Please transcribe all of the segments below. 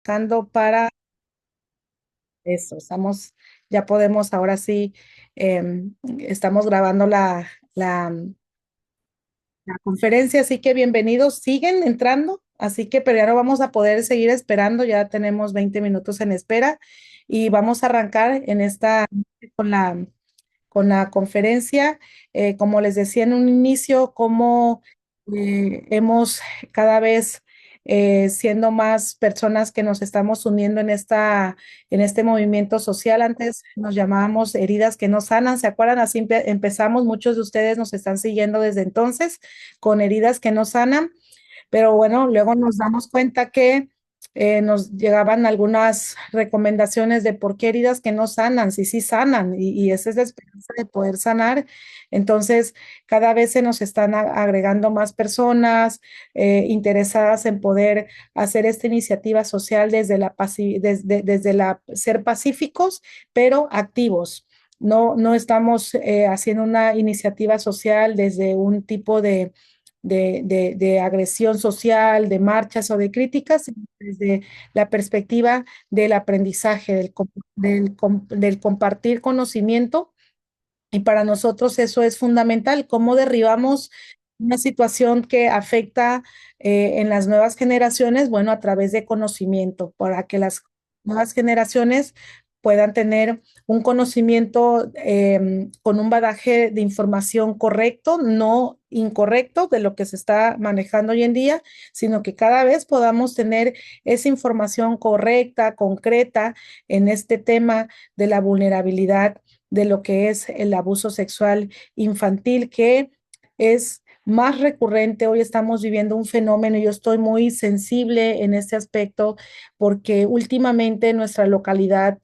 Buscando para eso. Ya podemos, ahora sí, estamos grabando la conferencia, así que bienvenidos. Siguen entrando, así que, pero ya no vamos a poder seguir esperando, ya tenemos 20 minutos en espera y vamos a arrancar con con la conferencia. Como les decía en un inicio, cómo hemos cada vez siendo más personas que nos estamos uniendo en este movimiento social. Antes nos llamábamos heridas que no sanan, ¿se acuerdan? Así empezamos, muchos de ustedes nos están siguiendo desde entonces con heridas que no sanan. Pero bueno, luego nos damos cuenta que nos llegaban algunas recomendaciones de por qué heridas que no sanan, si sí sanan, y esa es la esperanza de poder sanar. Entonces, cada vez se nos están agregando más personas interesadas en poder hacer esta iniciativa social desde la ser pacíficos, pero activos. No estamos haciendo una iniciativa social desde un tipo de agresión social, de marchas o de críticas, sino desde la perspectiva del aprendizaje, del compartir conocimiento. Y para nosotros eso es fundamental, cómo derribamos una situación que afecta en las nuevas generaciones, bueno, a través de conocimiento, para que las nuevas generaciones puedan tener un conocimiento con un bagaje de información correcto, no incorrecto de lo que se está manejando hoy en día, sino que cada vez podamos tener esa información correcta, concreta en este tema de la vulnerabilidad de lo que es el abuso sexual infantil, que es más recurrente. Hoy estamos viviendo un fenómeno y yo estoy muy sensible en este aspecto porque últimamente en nuestra localidad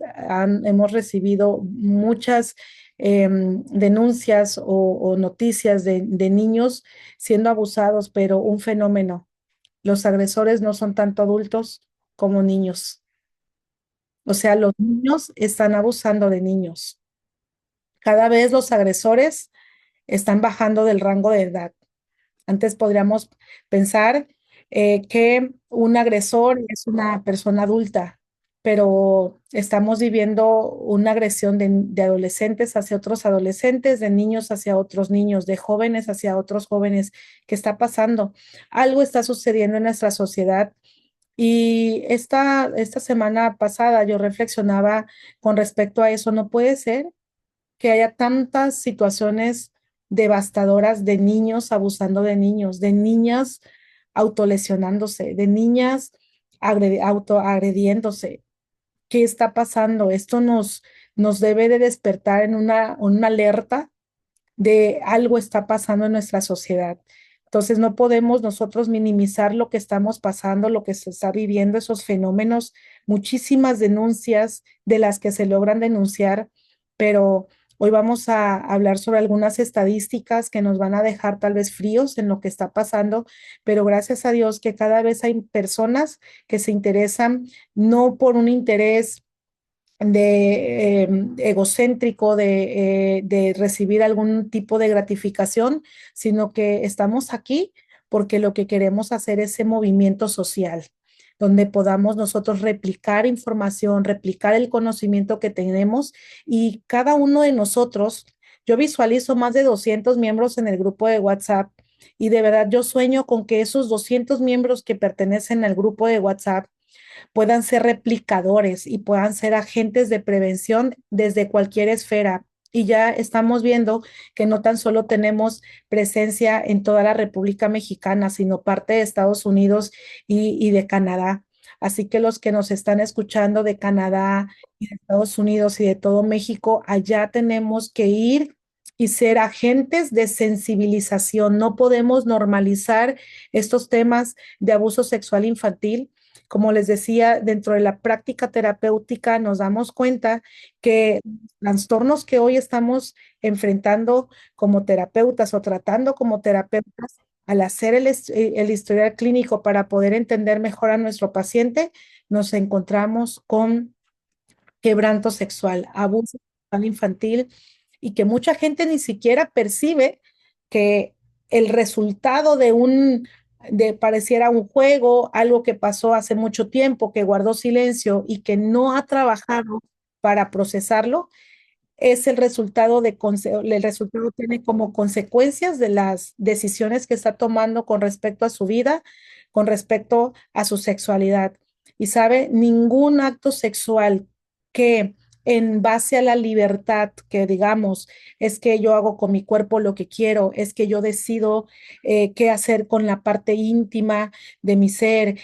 hemos recibido muchas denuncias o noticias de niños siendo abusados, pero un fenómeno. Los agresores no son tanto adultos como niños. O sea, los niños están abusando de niños. Cada vez los agresores están bajando del rango de edad. Antes podríamos pensar que un agresor es una persona adulta, pero estamos viviendo una agresión de adolescentes hacia otros adolescentes, de niños hacia otros niños, de jóvenes hacia otros jóvenes. ¿Qué está pasando? Algo está sucediendo en nuestra sociedad. Y esta semana pasada yo reflexionaba con respecto a eso. No puede ser que haya tantas situaciones devastadoras de niños abusando de niños, de niñas autolesionándose, de niñas autoagrediéndose. ¿Qué está pasando? Nos debe de despertar en una alerta de algo está pasando en nuestra sociedad. Entonces no podemos nosotros minimizar lo que estamos pasando, lo que se está viviendo, esos fenómenos, muchísimas denuncias de las que se logran denunciar, pero hoy vamos a hablar sobre algunas estadísticas que nos van a dejar tal vez fríos en lo que está pasando, pero gracias a Dios que cada vez hay personas que se interesan no por un interés egocéntrico de recibir algún tipo de gratificación, sino que estamos aquí porque lo que queremos hacer es ese movimiento social, donde podamos nosotros replicar información, replicar el conocimiento que tenemos y cada uno de nosotros, yo visualizo más de 200 miembros en el grupo de WhatsApp y de verdad yo sueño con que esos 200 miembros que pertenecen al grupo de WhatsApp puedan ser replicadores y puedan ser agentes de prevención desde cualquier esfera. Y ya estamos viendo que no tan solo tenemos presencia en toda la República Mexicana, sino parte de Estados Unidos y de Canadá. Así que los que nos están escuchando de Canadá y de Estados Unidos y de todo México, allá tenemos que ir y ser agentes de sensibilización. No podemos normalizar estos temas de abuso sexual infantil. Como les decía, dentro de la práctica terapéutica nos damos cuenta que trastornos que hoy estamos enfrentando como terapeutas o tratando como terapeutas, al hacer el historial clínico para poder entender mejor a nuestro paciente, nos encontramos con quebranto sexual, abuso sexual infantil y que mucha gente ni siquiera percibe que el resultado de un pareciera un juego, algo que pasó hace mucho tiempo, que guardó silencio y que no ha trabajado para procesarlo, es el resultado el resultado tiene como consecuencias de las decisiones que está tomando con respecto a su vida, con respecto a su sexualidad. Y sabe, ningún acto sexual que en base a la libertad, que digamos, es que yo hago con mi cuerpo lo que quiero, es que yo decido qué hacer con la parte íntima de mi ser,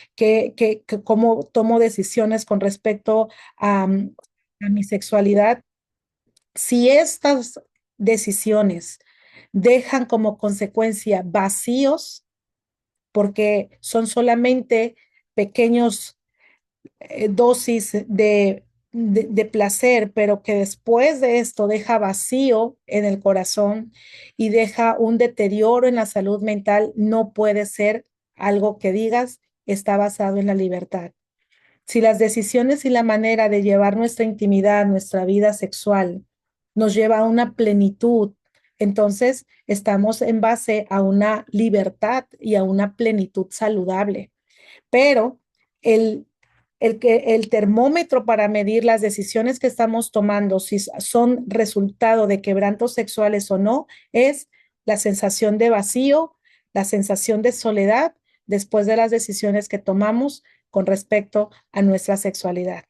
cómo tomo decisiones con respecto a, a mi sexualidad. Si estas decisiones dejan como consecuencia vacíos, porque son solamente pequeños dosis de placer, pero que después de esto deja vacío en el corazón y deja un deterioro en la salud mental, no puede ser algo que digas está basado en la libertad. Si las decisiones y la manera de llevar nuestra intimidad, nuestra vida sexual, nos lleva a una plenitud, entonces estamos en base a una libertad y a una plenitud saludable. Pero el, el termómetro para medir las decisiones que estamos tomando, si son resultado de quebrantos sexuales o no, es la sensación de vacío, la sensación de soledad después de las decisiones que tomamos con respecto a nuestra sexualidad.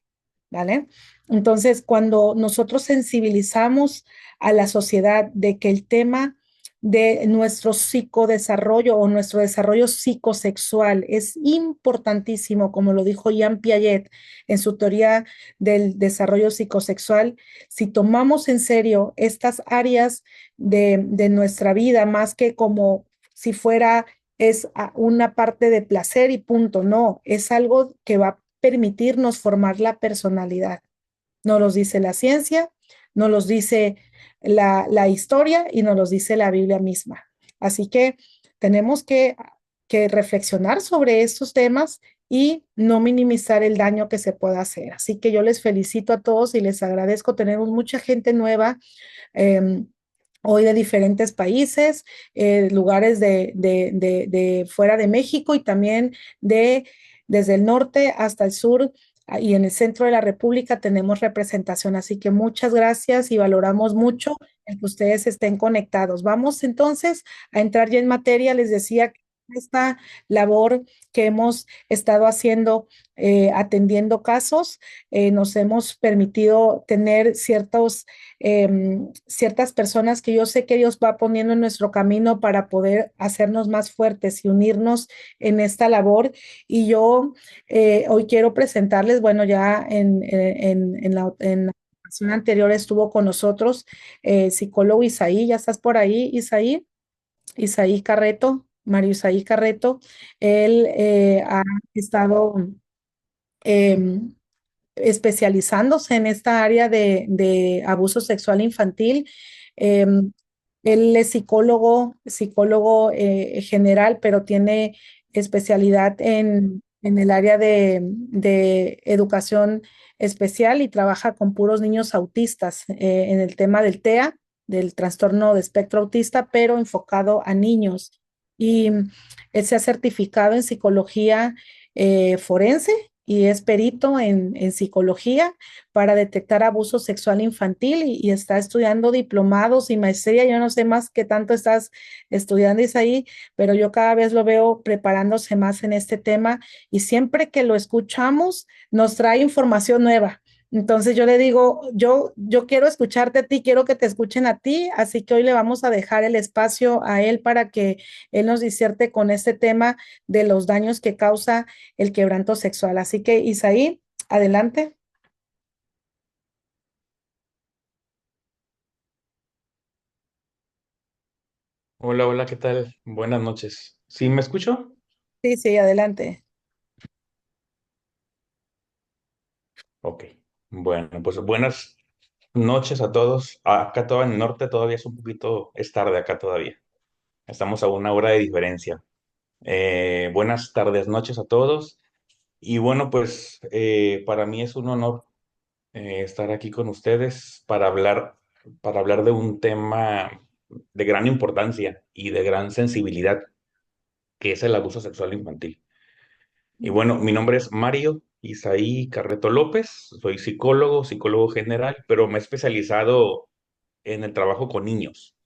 ¿Vale? Entonces, cuando nosotros sensibilizamos a la sociedad de que el tema de nuestro psicodesarrollo o nuestro desarrollo psicosexual es importantísimo, como lo dijo Jean Piaget en su teoría del desarrollo psicosexual. Si tomamos en serio estas áreas de nuestra vida, más que como si fuera es una parte de placer y punto, no, es algo que va a permitirnos formar la personalidad. Nos los dice la ciencia, nos los dice la historia y nos los dice la Biblia misma. Así que tenemos que reflexionar sobre estos temas y no minimizar el daño que se pueda hacer. Así que yo les felicito a todos y les agradezco. Tenemos mucha gente nueva. Eh, Hoy de diferentes países, lugares de fuera de México y también desde el norte hasta el sur y en el centro de la República tenemos representación. Así que muchas gracias y valoramos mucho el que ustedes estén conectados. Vamos entonces a entrar ya en materia. Les decía que esta labor que hemos estado haciendo, atendiendo casos, nos hemos permitido tener ciertas personas que yo sé que Dios va poniendo en nuestro camino para poder hacernos más fuertes y unirnos en esta labor. Y yo hoy quiero presentarles, bueno, ya en la ocasión anterior estuvo con nosotros psicólogo Isaí, ¿ya estás por ahí, Isaí? Isaí Carreto, Mario Isaí Carreto. Él ha estado em, especializándose en esta área de abuso sexual infantil. Em, Él es psicólogo general, pero tiene especialidad en el área de educación especial y trabaja con puros niños autistas en el tema del TEA, del trastorno de espectro autista, pero enfocado a niños. Y él se ha certificado en psicología forense y es perito en psicología para detectar abuso sexual infantil y está estudiando diplomados y maestría. Yo no sé más qué tanto estás estudiando, Isaí, pero yo cada vez lo veo preparándose más en este tema y siempre que lo escuchamos nos trae información nueva. Entonces yo le digo, yo quiero escucharte a ti, quiero que te escuchen a ti, así que hoy le vamos a dejar el espacio a él para que él nos disierte con este tema de los daños que causa el quebranto sexual. Así que, Isaí, adelante. Hola, hola, ¿qué tal? Buenas noches. ¿Sí me escucho? Sí, sí, adelante. Ok. Bueno, pues buenas noches a todos. Acá todo en el norte todavía es un poquito, es tarde acá todavía. Estamos a una hora de diferencia. Buenas tardes, noches a todos. Y bueno, pues para mí es un honor estar aquí con ustedes para hablar de un tema de gran importancia y de gran sensibilidad. que es el abuso sexual infantil. Y bueno, mi nombre es Mario Isaí Carreto López, soy psicólogo, psicólogo general, pero me he especializado en el trabajo con niños,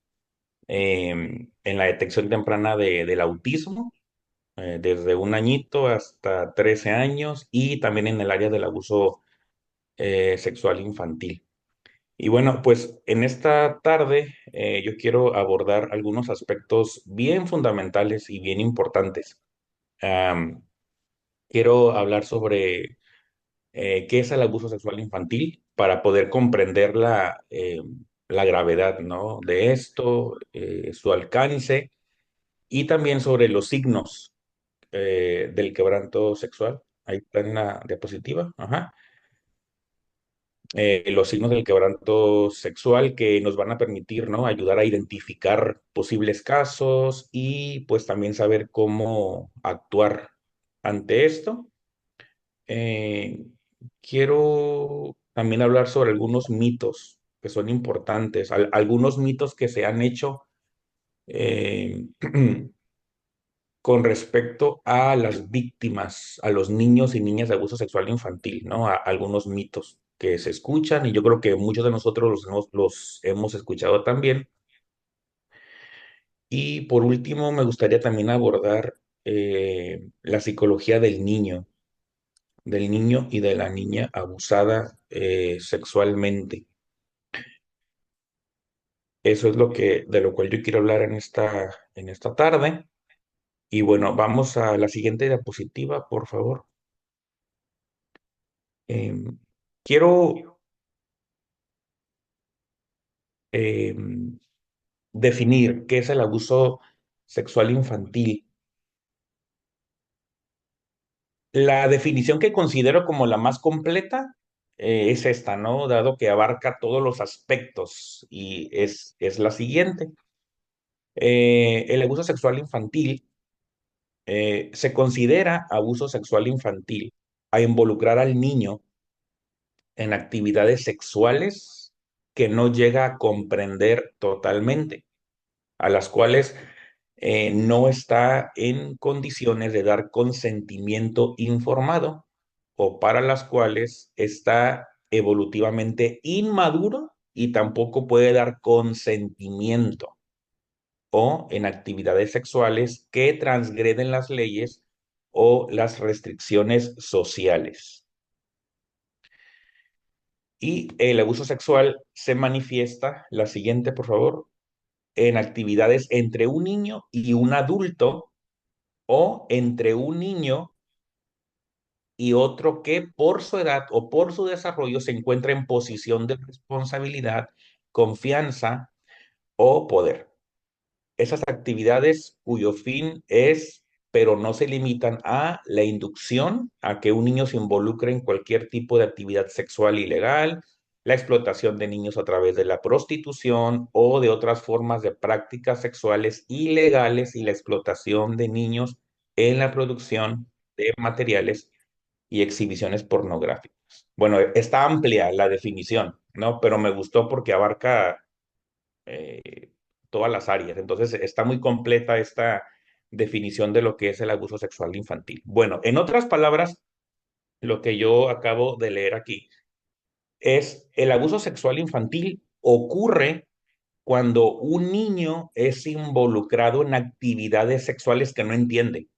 en la detección temprana del autismo, desde un añito hasta 13 años, y también en el área del abuso sexual infantil. Y bueno, pues en esta tarde yo quiero abordar algunos aspectos bien fundamentales y bien importantes. Am, Quiero hablar sobre qué es el abuso sexual infantil para poder comprender la gravedad, ¿no? de esto, su alcance y también sobre los signos del quebranto sexual. Ahí está en la diapositiva. Ajá. Los signos del quebranto sexual que nos van a permitir, ¿no? ayudar a identificar posibles casos y pues también saber cómo actuar ante esto. Eh, Quiero también hablar sobre algunos mitos que son importantes, algunos mitos que se han hecho eh, con respecto a las víctimas, a los niños y niñas de abuso sexual infantil, ¿no? Algunos mitos que se escuchan y yo creo que muchos de nosotros los hemos escuchado también. Y por último, me gustaría también abordar la psicología del niño y de la niña abusada sexualmente. Eso es de lo cual yo quiero hablar en esta tarde. Y bueno, vamos a la siguiente diapositiva, por favor. Em, Quiero em, definir qué es el abuso sexual infantil. La definición que considero como la más completa es esta, ¿no? Dado que abarca todos los aspectos y es la siguiente. El abuso sexual infantil se considera abuso sexual infantil a involucrar al niño en actividades sexuales que no llega a comprender totalmente, a las cuales no está en condiciones de dar consentimiento informado o para las cuales está evolutivamente inmaduro y tampoco puede dar consentimiento o en actividades sexuales que transgreden las leyes o las restricciones sociales. Y el abuso sexual se manifiesta, la siguiente, por favor, en actividades entre un niño y un adulto o entre un niño y otro que por su edad o por su desarrollo se encuentra en posición de responsabilidad, confianza o poder. Esas actividades cuyo fin es, pero no se limitan a la inducción a que un niño se involucre en cualquier tipo de actividad sexual ilegal, la explotación de niños a través de la prostitución o de otras formas de prácticas sexuales ilegales y la explotación de niños en la producción de materiales y exhibiciones pornográficas. Bueno, está amplia la definición, ¿no? Pero me gustó porque abarca eh, todas las áreas. Entonces, está muy completa esta definición de lo que es el abuso sexual infantil. Bueno, en otras palabras, lo que yo acabo de leer aquí es el abuso sexual infantil ocurre cuando un niño es involucrado en actividades sexuales que no entiende,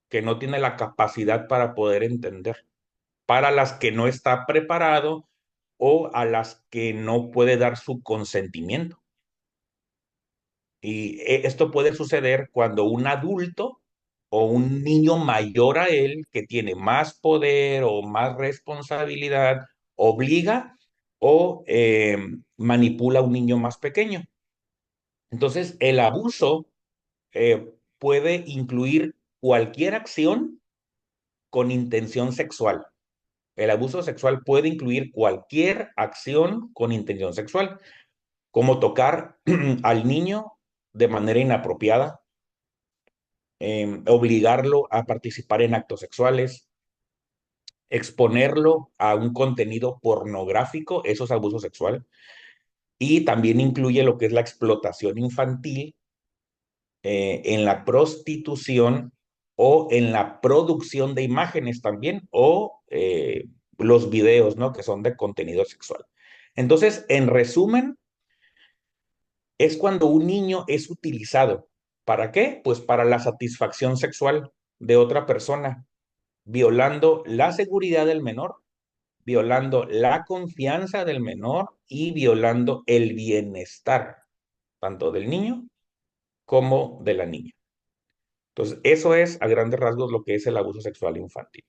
que no tiene la capacidad para poder entender, para las que no está preparado o a las que no puede dar su consentimiento. Y esto puede suceder cuando un adulto o un niño mayor a él, que tiene más poder o más responsabilidad, obliga o manipula a un niño más pequeño. Entonces, el abuso puede incluir cualquier acción con intención sexual. El abuso sexual puede incluir cualquier acción con intención sexual, como tocar al niño de manera inapropiada, obligarlo a participar en actos sexuales, exponerlo a un contenido pornográfico, eso es abuso sexual, y también incluye lo que es la explotación infantil en la prostitución o en la producción de imágenes también, o los videos, ¿no? Que son de contenido sexual. Entonces, en resumen, es cuando un niño es utilizado. ¿Para qué? Pues para la satisfacción sexual de otra persona, violando la seguridad del menor, violando la confianza del menor y violando el bienestar, tanto del niño como de la niña. Entonces, eso es a grandes rasgos lo que es el abuso sexual infantil.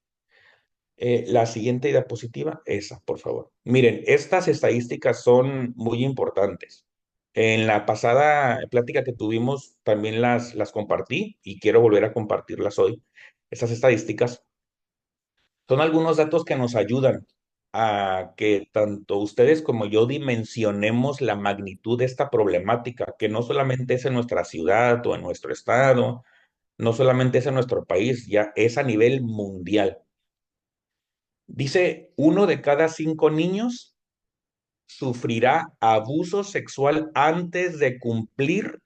La siguiente diapositiva, esa, por favor. Miren, estas estadísticas son muy importantes. En la pasada plática que tuvimos también las compartí y quiero volver a compartirlas hoy. Estas estadísticas son algunos datos que nos ayudan a que tanto ustedes como yo dimensionemos la magnitud de esta problemática, que no solamente es en nuestra ciudad o en nuestro estado, no solamente es en nuestro país, ya es a nivel mundial. Dice, 1 de cada 5 niños sufrirá abuso sexual antes de cumplir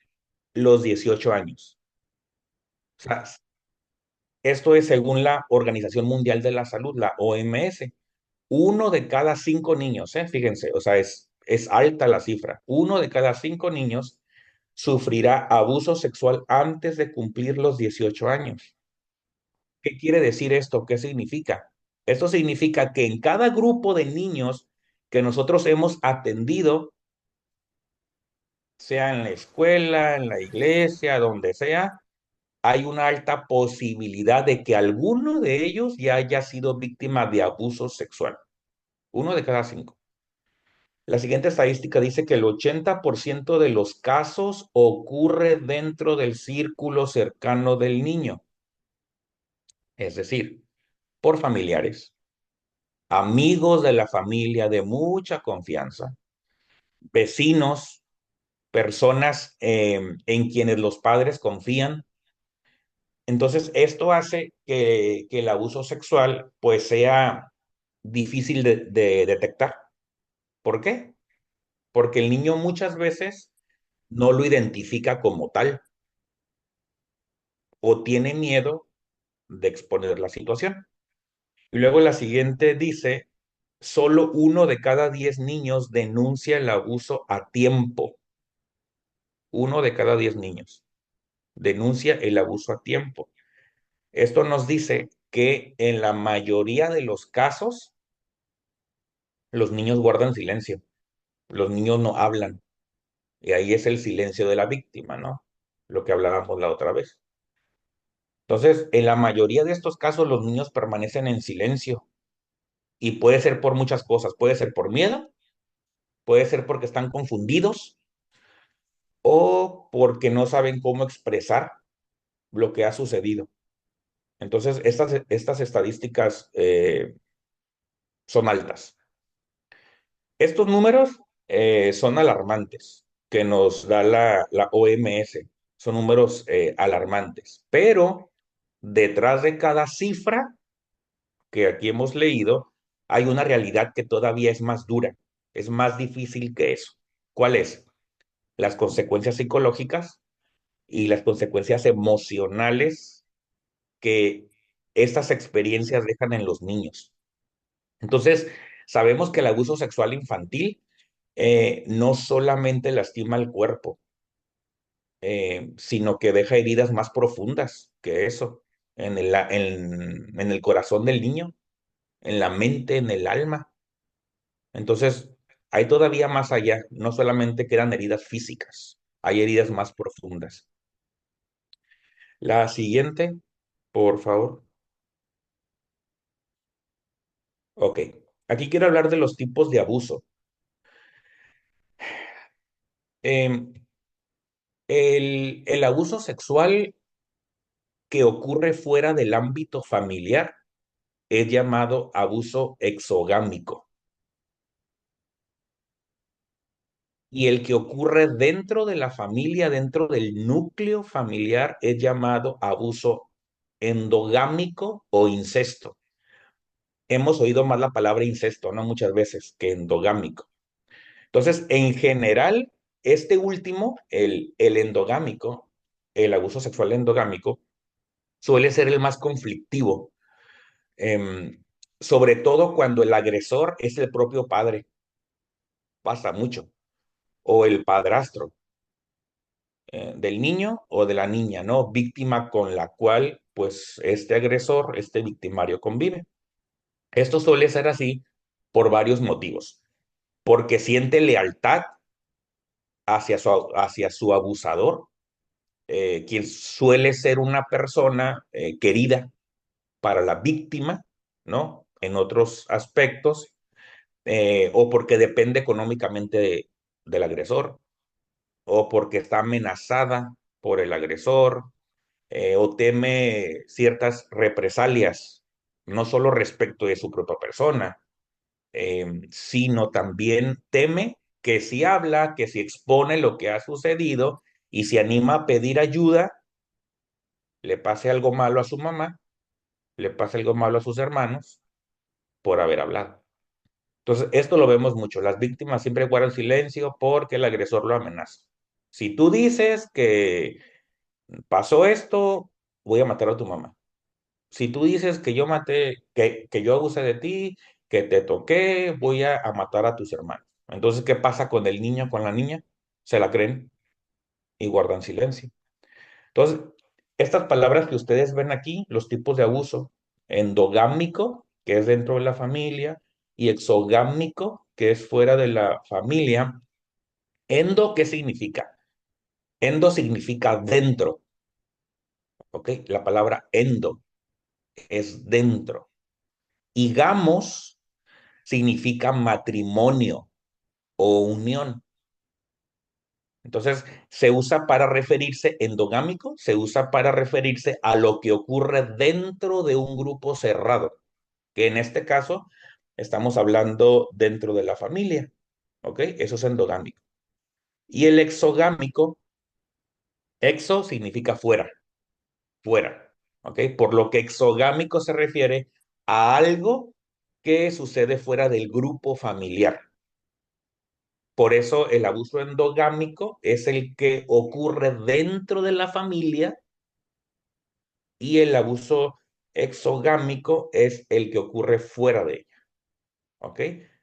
los 18 años. O sea, esto es según la Organización Mundial de la Salud, la OMS. 1 de cada 5 niños, fíjense, o sea, es alta la cifra. 1 de cada 5 niños sufrirá abuso sexual antes de cumplir los 18 años. ¿Qué quiere decir esto? ¿Qué significa? Esto significa que en cada grupo de niños que nosotros hemos atendido, sea en la escuela, en la iglesia, donde sea, hay una alta posibilidad de que alguno de ellos ya haya sido víctima de abuso sexual. 1 de cada 5. La siguiente estadística dice que el 80% de los casos ocurre dentro del círculo cercano del niño, es decir, por familiares, amigos de la familia de mucha confianza, vecinos, personas en quienes los padres confían. Entonces, esto hace que el abuso sexual pues sea difícil de detectar. ¿Por qué? Porque el niño muchas veces no lo identifica como tal o tiene miedo de exponer la situación. Y luego la siguiente dice, solo 1 de cada 10 niños denuncia el abuso a tiempo. 1 de cada 10 niños denuncia el abuso a tiempo. Esto nos dice que en la mayoría de los casos, los niños guardan silencio, los niños no hablan, y ahí es el silencio de la víctima, ¿no? Lo que hablábamos la otra vez. Entonces, en la mayoría de estos casos, los niños permanecen en silencio, y puede ser por muchas cosas, puede ser por miedo, puede ser porque están confundidos o porque no saben cómo expresar lo que ha sucedido. Entonces, estas estadísticas son altas. Estos números son alarmantes que nos da la OMS. Son números alarmantes, pero detrás de cada cifra que aquí hemos leído, hay una realidad que todavía es más dura, es más difícil que eso. ¿Cuál es? Las consecuencias psicológicas y las consecuencias emocionales que estas experiencias dejan en los niños. Entonces, sabemos que el abuso sexual infantil no solamente lastima el cuerpo, sino que deja heridas más profundas que eso en el corazón del niño, en la mente, en el alma. Entonces, hay todavía más allá, no solamente quedan heridas físicas, hay heridas más profundas. La siguiente, por favor. Ok, aquí quiero hablar de los tipos de abuso. Em, el abuso sexual que ocurre fuera del ámbito familiar es llamado abuso exogámico. Y el que ocurre dentro de la familia, dentro del núcleo familiar, es llamado abuso endogámico o incesto. Hemos oído más la palabra incesto, ¿no? Muchas veces que endogámico. Entonces, en general, este último, el endogámico, el abuso sexual endogámico suele ser el más conflictivo, em, sobre todo cuando el agresor es el propio padre, pasa mucho, o el padrastro del niño o de la niña, ¿no? Víctima con la cual, pues, este agresor, este victimario convive. Esto suele ser así por varios motivos. Porque siente lealtad hacia su abusador, quien suele ser una persona querida para la víctima, ¿no? En otros aspectos, o porque depende económicamente del agresor, o porque está amenazada por el agresor, o teme ciertas represalias, no solo respecto de su propia persona, sino también teme que si habla, que si expone lo que ha sucedido y se anima a pedir ayuda, le pase algo malo a su mamá, le pase algo malo a sus hermanos por haber hablado. Entonces, esto lo vemos mucho. Las víctimas siempre guardan silencio porque el agresor lo amenaza. Si tú dices que pasó esto, voy a matar a tu mamá. Si tú dices que yo maté, que yo abusé de ti, que te toqué, voy a matar a tus hermanos. Entonces, ¿qué pasa con el niño, con la niña? Se la creen y guardan silencio. Entonces, estas palabras que ustedes ven aquí, los tipos de abuso, endogámico, que es dentro de la familia, y exogámico, que es fuera de la familia. Endo, ¿qué significa? Endo significa dentro, ¿ok? La palabra endo es dentro. Y gamos significa matrimonio o unión. Entonces, se usa para referirse, endogámico, se usa para referirse a lo que ocurre dentro de un grupo cerrado, que en este caso estamos hablando dentro de la familia, ¿ok? Eso es endogámico. Y el exogámico, exo significa fuera, fuera, ¿ok? Por lo que exogámico se refiere a algo que sucede fuera del grupo familiar. Por eso el abuso endogámico es el que ocurre dentro de la familia y el abuso exogámico es el que ocurre fuera de ella. ¿Ok?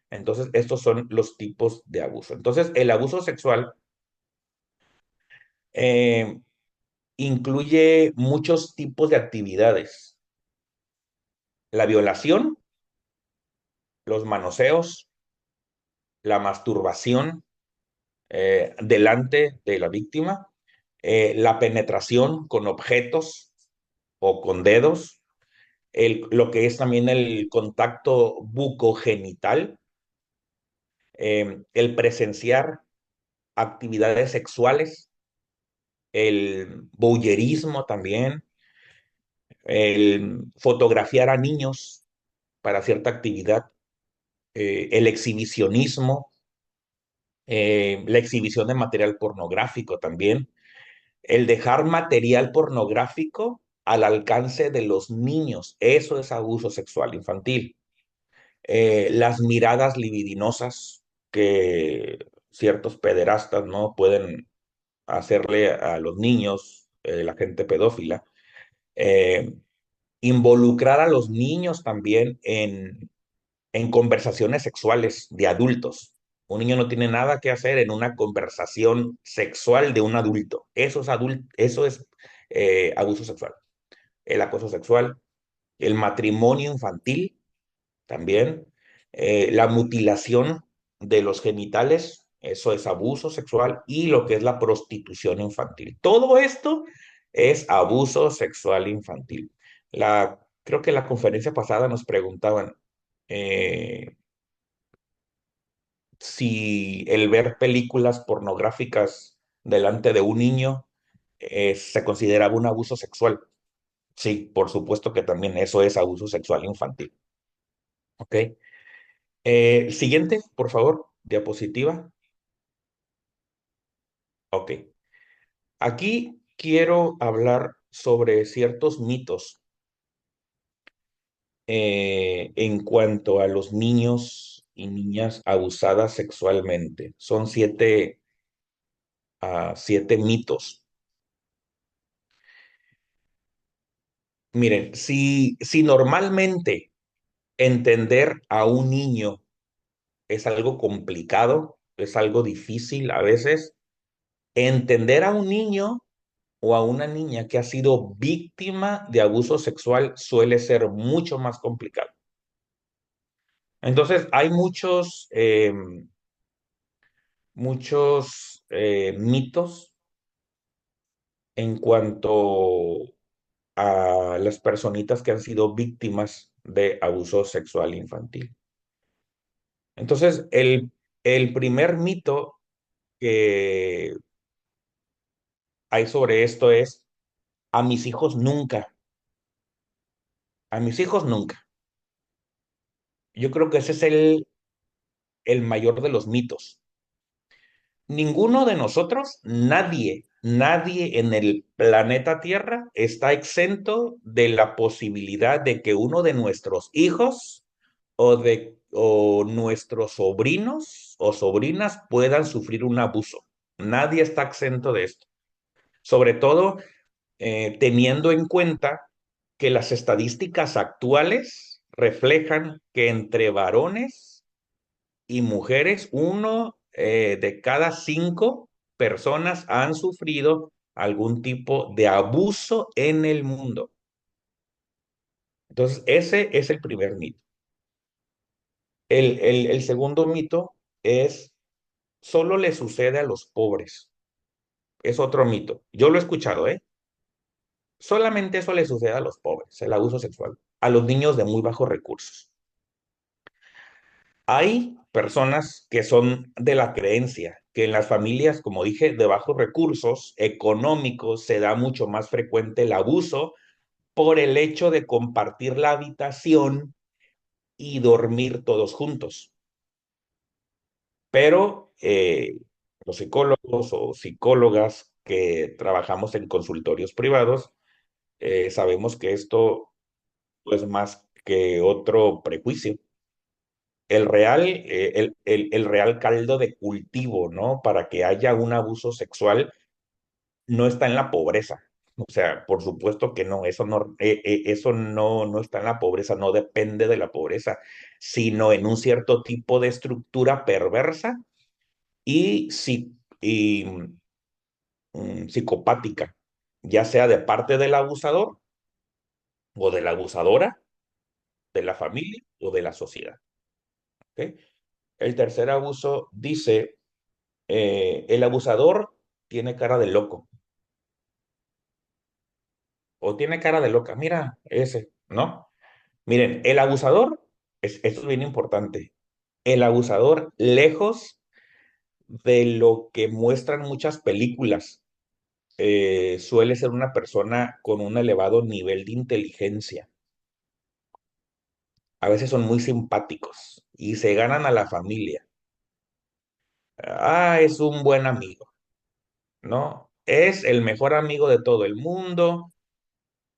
Entonces, estos son los tipos de abuso. Entonces, el abuso sexual eh, incluye muchos tipos de actividades. La violación, los manoseos, la masturbación delante de la víctima, la penetración con objetos o con dedos, lo que es también el contacto bucogenital, el presenciar actividades sexuales, el voyerismo también, el fotografiar a niños para cierta actividad, el exhibicionismo, la exhibición de material pornográfico también, el dejar material pornográfico al alcance de los niños, eso es abuso sexual infantil. Las miradas libidinosas que ciertos pederastas no pueden hacerle a los niños, la gente pedófila, eh, involucrar a los niños también en conversaciones sexuales de adultos. Un niño no tiene nada que hacer en una conversación sexual de un adulto. Eso es abuso sexual. El acoso sexual, el matrimonio infantil también, la mutilación de los genitales, eso es abuso sexual, y lo que es la prostitución infantil. Todo esto es abuso sexual infantil. Creo que la conferencia pasada nos preguntaban eh, si el ver películas pornográficas delante de un niño se consideraba un abuso sexual. Sí, por supuesto que también eso es abuso sexual infantil. ¿Ok? Siguiente, por favor, diapositiva. Ok. Aquí quiero hablar sobre ciertos mitos en cuanto a los niños y niñas abusadas sexualmente. Son siete mitos. Miren, si normalmente entender a un niño es algo complicado, es algo difícil a veces, entender a un niño o a una niña que ha sido víctima de abuso sexual suele ser mucho más complicado. Entonces, hay muchos mitos en cuanto a las personitas que han sido víctimas de abuso sexual infantil. Entonces, el primer mito que hay sobre esto es, a mis hijos nunca, a mis hijos nunca. Yo creo que ese es el mayor de los mitos. Ninguno de nosotros, nadie en el planeta Tierra está exento de la posibilidad de que uno de nuestros hijos o nuestros sobrinos o sobrinas puedan sufrir un abuso. Nadie está exento de esto. Sobre todo teniendo en cuenta que las estadísticas actuales reflejan que entre varones y mujeres, uno de cada 5 personas han sufrido algún tipo de abuso en el mundo. Entonces, ese es el primer mito. El segundo mito es, solo le sucede a los pobres. Es otro mito. Yo lo he escuchado, ¿eh? Solamente eso le sucede a los pobres, el abuso sexual, a los niños de muy bajos recursos. Hay personas que son de la creencia que en las familias, como dije, de bajos recursos económicos se da mucho más frecuente el abuso por el hecho de compartir la habitación y dormir todos juntos. Pero los psicólogos o psicólogas que trabajamos en consultorios privados, sabemos que esto no es más que otro prejuicio. El real caldo de cultivo, ¿no? Para que haya un abuso sexual no está en la pobreza. O sea, por supuesto que no, eso no está en la pobreza, no depende de la pobreza, sino en un cierto tipo de estructura perversa y psicopática, ya sea de parte del abusador o de la abusadora, de la familia o de la sociedad. ¿Ok? El tercer abuso dice, el abusador tiene cara de loco o tiene cara de loca. Mira, ese, ¿no? Miren, el abusador, esto es bien importante, el abusador, lejos de lo que muestran muchas películas, suele ser una persona con un elevado nivel de inteligencia. A veces son muy simpáticos y se ganan a la familia. Ah, es un buen amigo, ¿no? Es el mejor amigo de todo el mundo.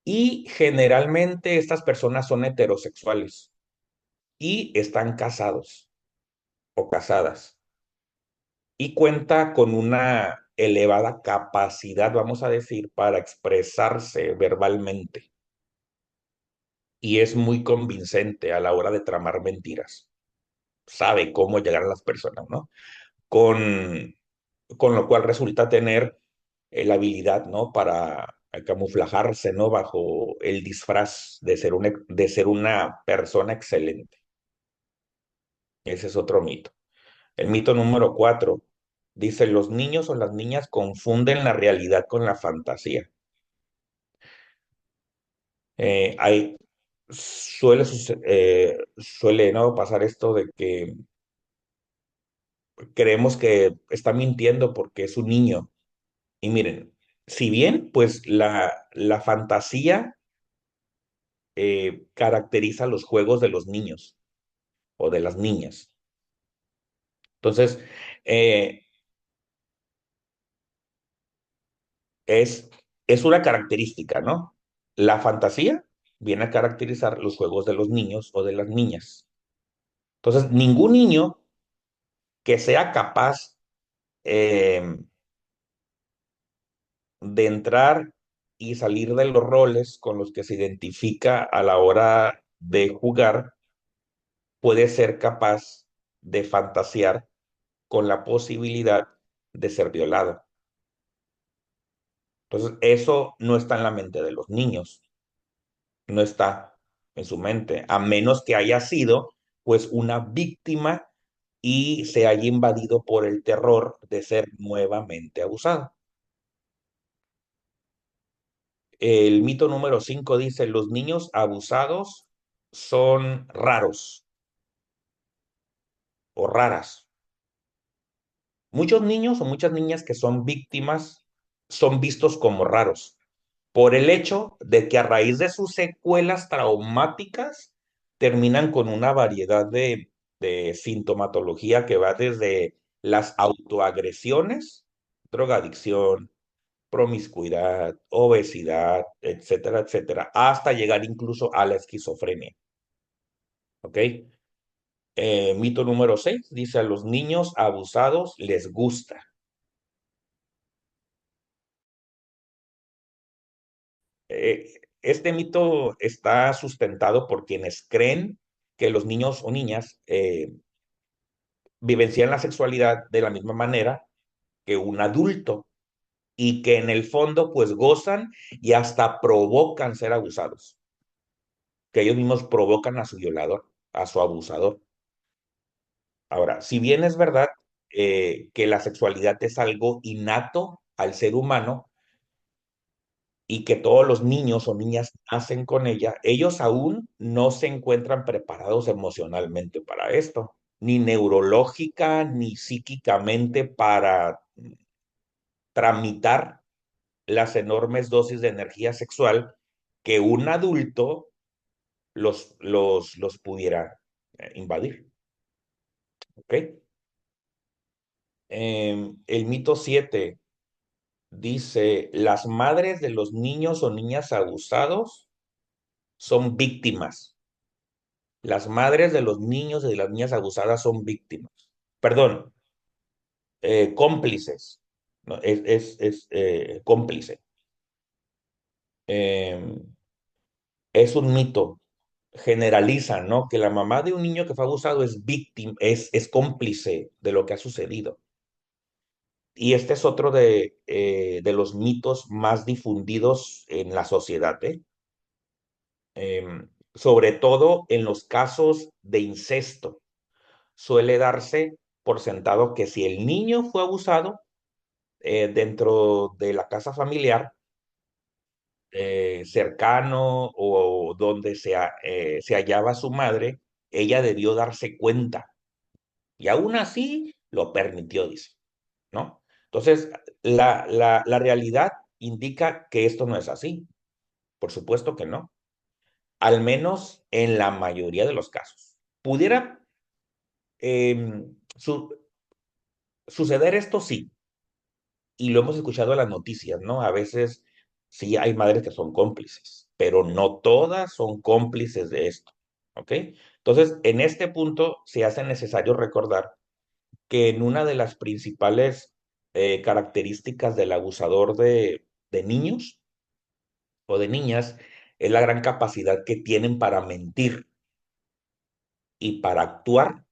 Y generalmente estas personas son heterosexuales y están casados o casadas y cuenta con una elevada capacidad, vamos a decir, para expresarse verbalmente y es muy convincente a la hora de tramar mentiras. Sabe cómo llegar a las personas, ¿no? Con, con lo cual resulta tener la habilidad, ¿no? Para camuflajarse, ¿no? Bajo el disfraz de ser una persona excelente. Ese es otro mito. El mito número 4 dice, los niños o las niñas confunden la realidad con la fantasía. Hay, suele, ¿no? pasar esto de que creemos que está mintiendo porque es un niño. Y miren, si bien, pues la fantasía caracteriza los juegos de los niños o de las niñas. Entonces, eh, es, es una característica, ¿no? La fantasía viene a caracterizar los juegos de los niños o de las niñas. Entonces, ningún niño que sea capaz de entrar y salir de los roles con los que se identifica a la hora de jugar, puede ser capaz de fantasear con la posibilidad de ser violado. Entonces, eso no está en la mente de los niños, no está en su mente, a menos que haya sido pues una víctima y se haya invadido por el terror de ser nuevamente abusado. El mito número 5 dice, los niños abusados son raros o raras. Muchos niños o muchas niñas que son víctimas son vistos como raros por el hecho de que a raíz de sus secuelas traumáticas terminan con una variedad de sintomatología que va desde las autoagresiones, drogadicción, promiscuidad, obesidad, etcétera, etcétera, hasta llegar incluso a la esquizofrenia. ¿Ok? Mito número 6 dice, a los niños abusados les gusta. Este mito está sustentado por quienes creen que los niños o niñas vivencian la sexualidad de la misma manera que un adulto y que en el fondo pues gozan y hasta provocan ser abusados, que ellos mismos provocan a su violador, a su abusador. Ahora, si bien es verdad que la sexualidad es algo innato al ser humano, y que todos los niños o niñas nacen con ella, ellos aún no se encuentran preparados emocionalmente para esto, ni neurológica ni psíquicamente para tramitar las enormes dosis de energía sexual que un adulto los pudiera invadir. ¿Ok? El mito 7 dice, las madres de los niños o niñas abusados son víctimas. Las madres de los niños y de las niñas abusadas son víctimas. Perdón, cómplices. No, es cómplice. Eh, es un mito. Generalizan, ¿no? Que la mamá de un niño que fue abusado es víctima, es cómplice de lo que ha sucedido. Y este es otro de los mitos más difundidos en la sociedad, ¿eh? Sobre todo en los casos de incesto. Suele darse por sentado que si el niño fue abusado dentro de la casa familiar, cercano o donde se hallaba su madre, ella debió darse cuenta y aún así lo permitió, dice, ¿no? Entonces, la realidad indica que esto no es así. Por supuesto que no, al menos en la mayoría de los casos. Pudiera eh, su, suceder esto, sí, y lo hemos escuchado en las noticias, ¿no? A veces sí hay madres que son cómplices, pero no todas son cómplices de esto, ¿ok? Entonces, en este punto se hace necesario recordar que en una de las principales características del abusador de niños o de niñas es la gran capacidad que tienen para mentir y para actuar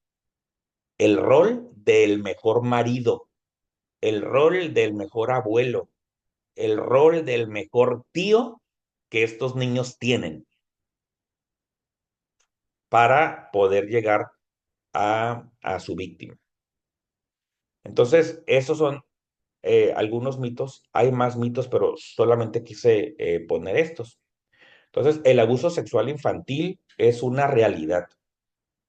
el rol del mejor marido, el rol del mejor abuelo, el rol del mejor tío que estos niños tienen para poder llegar a su víctima. Entonces, esos son algunos mitos. Hay más mitos, pero solamente quise poner estos. Entonces, el abuso sexual infantil es una realidad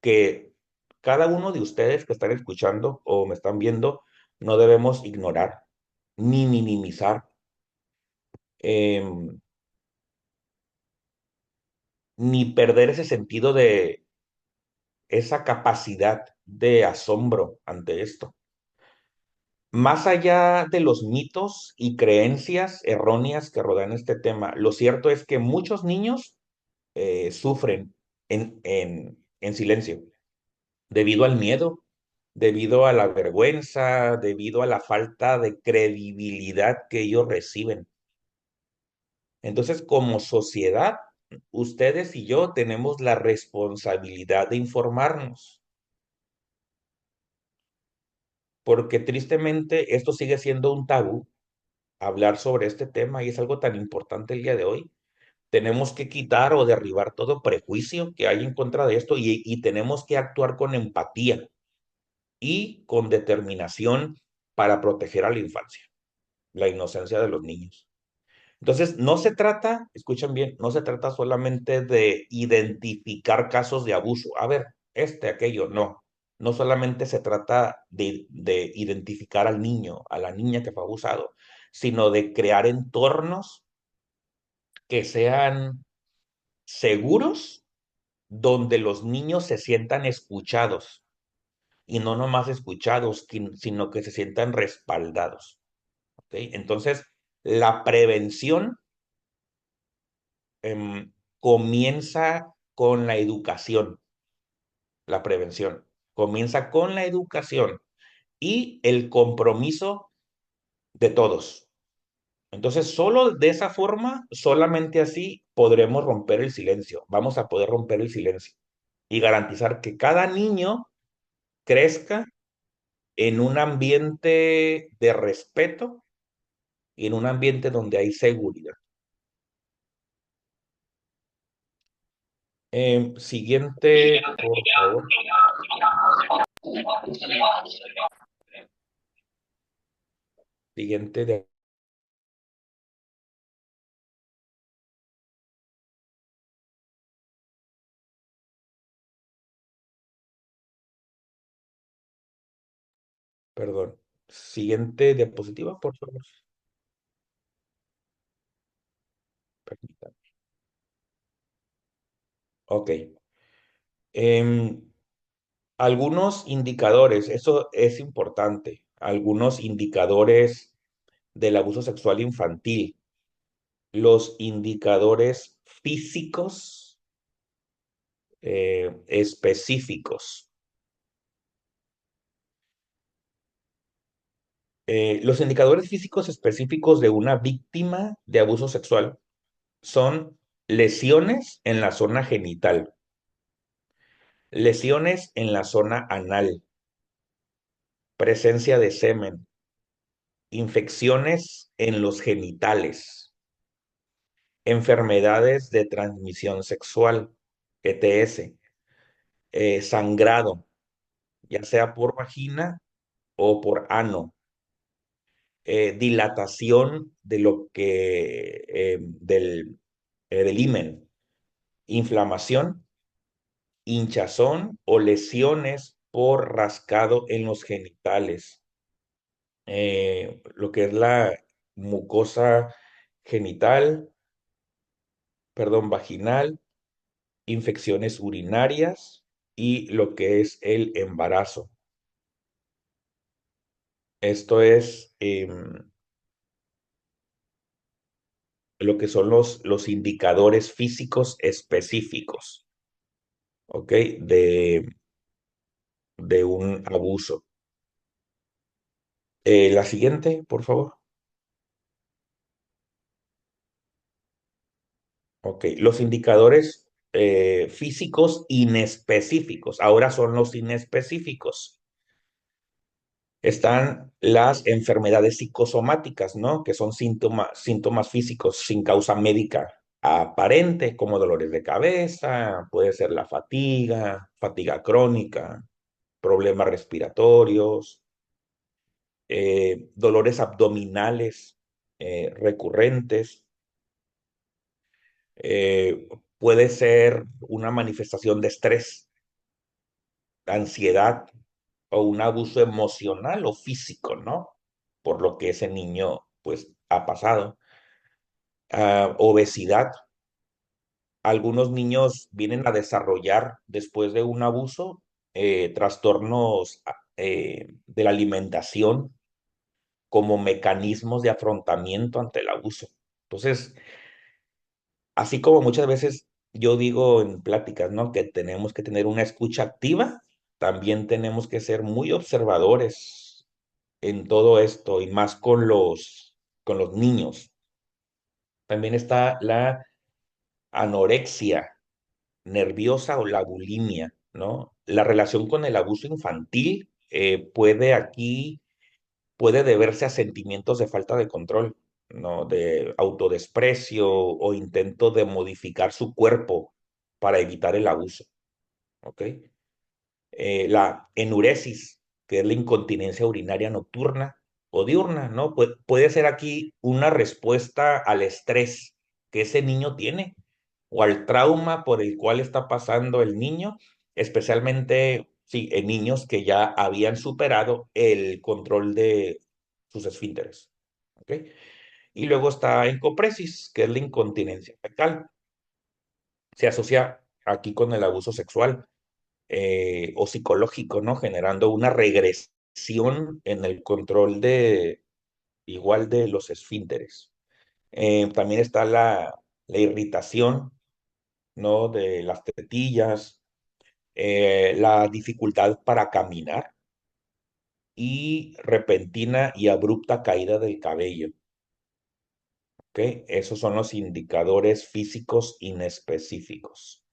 que cada uno de ustedes que están escuchando o me están viendo no debemos ignorar ni minimizar. em, Ni perder ese sentido de esa capacidad de asombro ante esto. Más allá de los mitos y creencias erróneas que rodean este tema, lo cierto es que muchos niños sufren en silencio, debido al miedo, debido a la vergüenza, debido a la falta de credibilidad que ellos reciben. Entonces, como sociedad, ustedes y yo tenemos la responsabilidad de informarnos, porque tristemente esto sigue siendo un tabú, hablar sobre este tema y es algo tan importante el día de hoy. Tenemos que quitar o derribar todo prejuicio que hay en contra de esto y tenemos que actuar con empatía y con determinación para proteger a la infancia, la inocencia de los niños. Entonces, no se trata, escuchen bien, no se trata solamente de identificar casos de abuso. A ver, aquello, no. No solamente se trata de identificar al niño, a la niña que fue abusado, sino de crear entornos que sean seguros donde los niños se sientan escuchados y no nomás escuchados, sino que se sientan respaldados. ¿Ok? Entonces, la prevención comienza con la educación, la prevención. Comienza con la educación y el compromiso de todos. Entonces, solo de esa forma, solamente así podremos romper el silencio. Vamos a poder romper el silencio y garantizar que cada niño crezca en un ambiente de respeto y en un ambiente donde hay seguridad. Siguiente, por favor. Siguiente de Perdón. Siguiente diapositiva, por favor. Permítame. Ok. Em, algunos indicadores, eso es importante. Algunos indicadores del abuso sexual infantil. Los indicadores físicos específicos. Los indicadores físicos específicos de una víctima de abuso sexual son lesiones en la zona genital, lesiones en la zona anal, presencia de semen, infecciones en los genitales, enfermedades de transmisión sexual, ETS, sangrado, ya sea por vagina o por ano, dilatación de lo que del himen, inflamación, hinchazón o lesiones por rascado en los genitales, lo que es la mucosa genital, perdón, vaginal, infecciones urinarias y lo que es el embarazo. Esto es lo que son los indicadores físicos específicos, ¿ok? De un abuso. La siguiente, por favor. Ok, los indicadores físicos inespecíficos. Ahora son los inespecíficos. Están las enfermedades psicosomáticas, ¿no? Que son síntomas físicos sin causa médica aparente, como dolores de cabeza, puede ser la fatiga, fatiga crónica, problemas respiratorios, dolores abdominales recurrentes. eh, Puede ser una manifestación de estrés, ansiedad o un abuso emocional o físico, ¿no? Por lo que ese niño, pues, ha pasado. Obesidad. Algunos niños vienen a desarrollar, después de un abuso, trastornos de la alimentación como mecanismos de afrontamiento ante el abuso. Entonces, así como muchas veces yo digo en pláticas, ¿no? Que tenemos que tener una escucha activa, también tenemos que ser muy observadores en todo esto y más con los niños. También está la anorexia nerviosa o la bulimia, ¿no? La relación con el abuso infantil puede deberse a sentimientos de falta de control, ¿no? De autodesprecio o intento de modificar su cuerpo para evitar el abuso, ¿ok? La enuresis, que es la incontinencia urinaria nocturna o diurna, ¿no? Puede ser aquí una respuesta al estrés que ese niño tiene o al trauma por el cual está pasando el niño, especialmente sí, en niños que ya habían superado el control de sus esfínteres. ¿Ok? Y luego está encopresis, que es la incontinencia fecal. Se asocia aquí con el abuso sexual o psicológico, ¿no? Generando una regresión en el control de igual de los esfínteres. También está la irritación, ¿no? De las tetillas, la dificultad para caminar y repentina y abrupta caída del cabello. ¿Ok? Esos son los indicadores físicos inespecíficos.